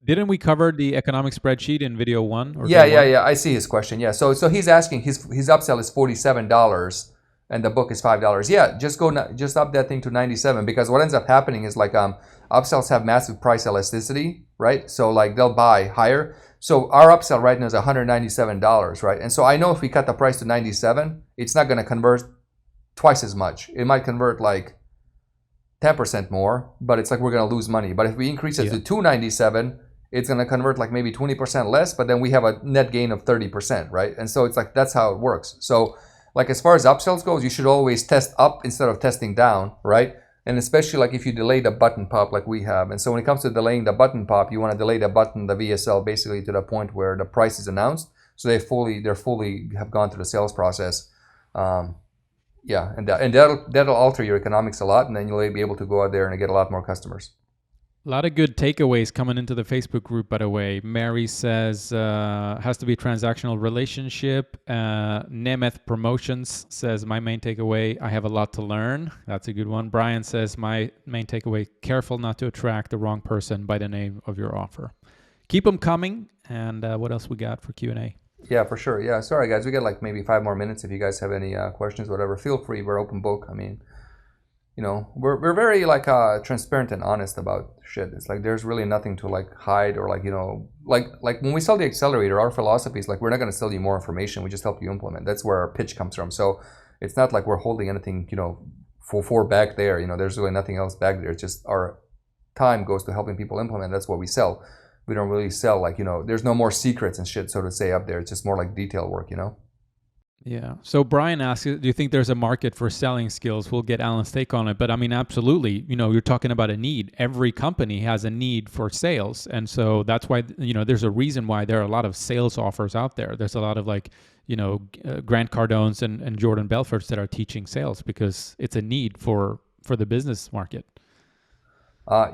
Didn't we cover the economic spreadsheet in video 1? Yeah. I see his question. Yeah. So he's asking his upsell is $47 and the book is $5. Yeah, just up that thing to 97, because what ends up happening is like upsells have massive price elasticity, right? So like they'll buy higher. So our upsell right now is $197, right? And so I know if we cut the price to 97, it's not going to convert twice as much. It might convert like 10% more, but it's like we're going to lose money. But if we increase it to 297, it's going to convert like maybe 20% less, but then we have a net gain of 30%, right? And so it's like that's how it works. So like as far as upsells goes, you should always test up instead of testing down, right? And especially like if you delay the button pop like we have. And so when it comes to delaying the button pop, you want to delay the button, the VSL, basically to the point where the price is announced. So they're fully have gone through the sales process. Yeah, and that'll alter your economics a lot, and then you'll be able to go out there and get a lot more customers. A lot of good takeaways coming into the Facebook group, by the way. Mary says, has to be transactional relationship. Nemeth Promotions says, my main takeaway, I have a lot to learn. That's a good one. Brian says, my main takeaway, careful not to attract the wrong person by the name of your offer. Keep them coming. And what else we got for Q&A? Yeah, for sure. Yeah, sorry, guys. We got like maybe 5 more minutes. If you guys have any questions, whatever, feel free. We're open book. I mean, you know, we're very like transparent and honest about shit. It's like there's really nothing to like hide or like, you know, like when we sell the accelerator, our philosophy is like we're not going to sell you more information. We just help you implement. That's where our pitch comes from. So it's not like we're holding anything, you know, for back there. You know, there's really nothing else back there. It's just our time goes to helping people implement. That's what we sell. We don't really sell like, you know, there's no more secrets and shit, so to say, up there. It's just more like detail work, you know? Yeah. So Brian asks, do you think there's a market for selling skills? We'll get Alan's take on it. But I mean, absolutely. You know, you're talking about a need. Every company has a need for sales. And so that's why, you know, there's a reason why there are a lot of sales offers out there. There's a lot of like, you know, Grant Cardones and Jordan Belforts that are teaching sales because it's a need for the business market.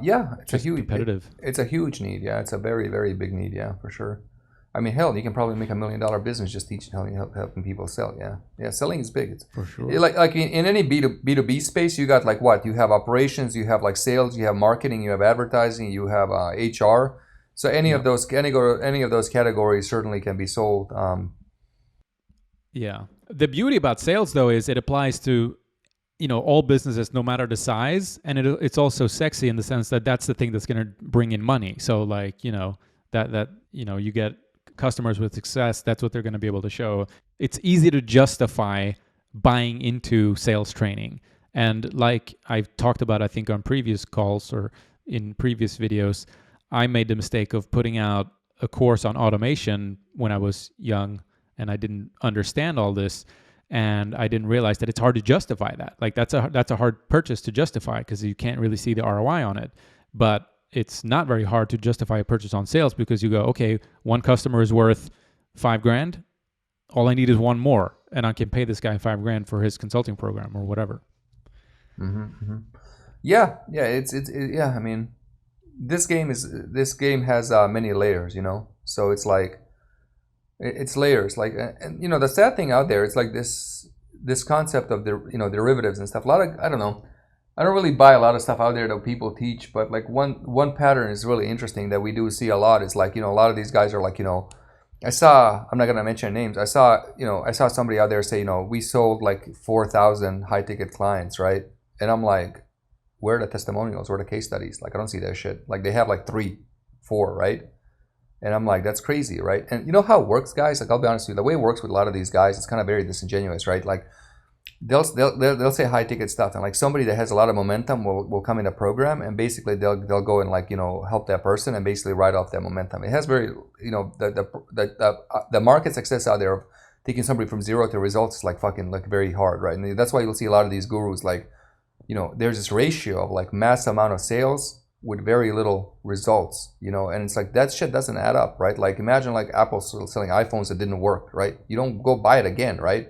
Yeah, it's just a huge competitive. It's a huge need. Yeah, it's a very, very big need. Yeah, for sure. I mean, hell, you can probably make $1 million business just teaching helping people sell. Yeah, selling is big. It's for sure. Like in any B2B space, you got like what? You have operations, you have like sales, you have marketing, you have advertising, you have HR. So any of those categories certainly can be sold. Yeah. The beauty about sales though is it applies to, you know, all businesses, no matter the size, and it's also sexy in the sense that that's the thing that's going to bring in money. So like, you know, that you know, you get customers with success, that's what they're going to be able to show. It's easy to justify buying into sales training. And like I've talked about, I think on previous calls or in previous videos, I made the mistake of putting out a course on automation when I was young and I didn't understand all this. And I didn't realize that it's hard to justify that. Like that's a hard purchase to justify because you can't really see the ROI on it. But it's not very hard to justify a purchase on sales because you go, okay, one customer is worth $5,000. All I need is one more, and I can pay this guy $5,000 for his consulting program or whatever. Yeah. I mean, this game has many layers, you know. So it's like it's layers. Like, and you know, the sad thing out there, it's like this concept of the, you know, derivatives and stuff. A lot of, I don't know. I don't really buy a lot of stuff out there that people teach, but like one pattern is really interesting that we do see a lot is like, you know, a lot of these guys are like, you know, I'm not going to mention names. I saw somebody out there say, you know, we sold like 4,000 high ticket clients, right? And I'm like, where are the testimonials? Where are the case studies? Like, I don't see that shit. Like they have like 3, 4, right? And I'm like, that's crazy, right? And you know how it works, guys? Like, I'll be honest with you, the way it works with a lot of these guys, it's kind of very disingenuous, right? Like, they'll say high ticket stuff, and like somebody that has a lot of momentum will come in a program, and basically they'll go and like, you know, help that person and basically write off that momentum. It has very, you know, the market success out there of taking somebody from zero to results is like fucking like very hard, right? And that's why you'll see a lot of these gurus like, you know, there's this ratio of like mass amount of sales with very little results, you know, and it's like that shit doesn't add up, right? Like imagine like Apple selling iPhones that didn't work, right? You don't go buy it again, right?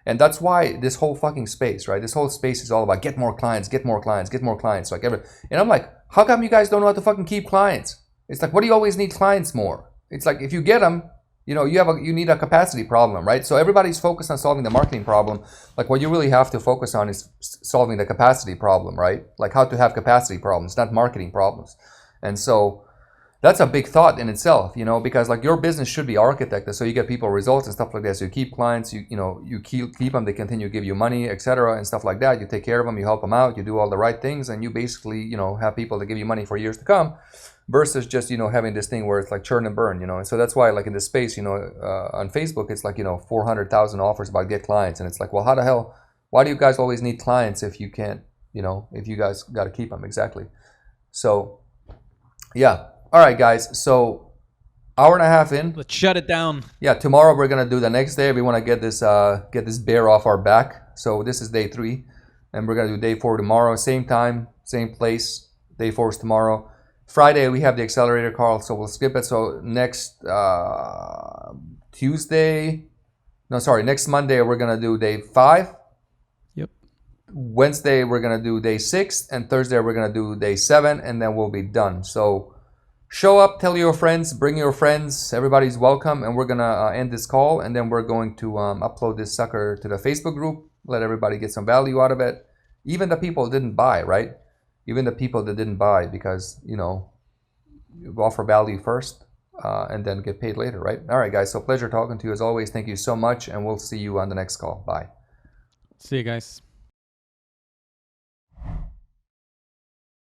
And that's why this whole fucking space, right? This whole space is all about get more clients, get more clients, get more clients. Like and I'm like, how come you guys don't know how to fucking keep clients? It's like, what do you always need clients more? It's like if you get them, you know, you need a capacity problem, right? So everybody's focused on solving the marketing problem. Like what you really have to focus on is solving the capacity problem, right? Like how to have capacity problems, not marketing problems. And so that's a big thought in itself, because like your business should be architected so you get people results and stuff like that. So you keep clients, you keep them, they continue to give you money, etc., and stuff like that. You take care of them, you help them out, you do all the right things, and you basically have people that give you money for years to come, versus just having this thing where it's like churn and burn. And so that's why like in this space, on Facebook, it's like 400,000 offers about get clients, and it's like, well, how the hell, why do you guys always need clients if you can't, if you guys got to keep them? Exactly. So yeah. All right, guys. So hour and a half in. Let's shut it down. Yeah, tomorrow we're gonna do the next day. We want to get this bear off our back. So this is day 3, and we're gonna do day 4 tomorrow. Same time, same place. Day 4 is tomorrow. Friday we have the accelerator call, so we'll skip it. So next next Monday we're gonna do day 5. Yep. Wednesday we're gonna do day 6, and Thursday we're gonna do day 7, and then we'll be done. So show up, tell your friends, bring your friends, everybody's welcome, and we're gonna end this call, and then we're going to upload this sucker to the Facebook group, let everybody get some value out of it. Even the people that didn't buy, right? Even the people that didn't buy, because you offer value first and then get paid later, right? All right, guys, so pleasure talking to you as always. Thank you so much, and we'll see you on the next call. Bye. See you guys.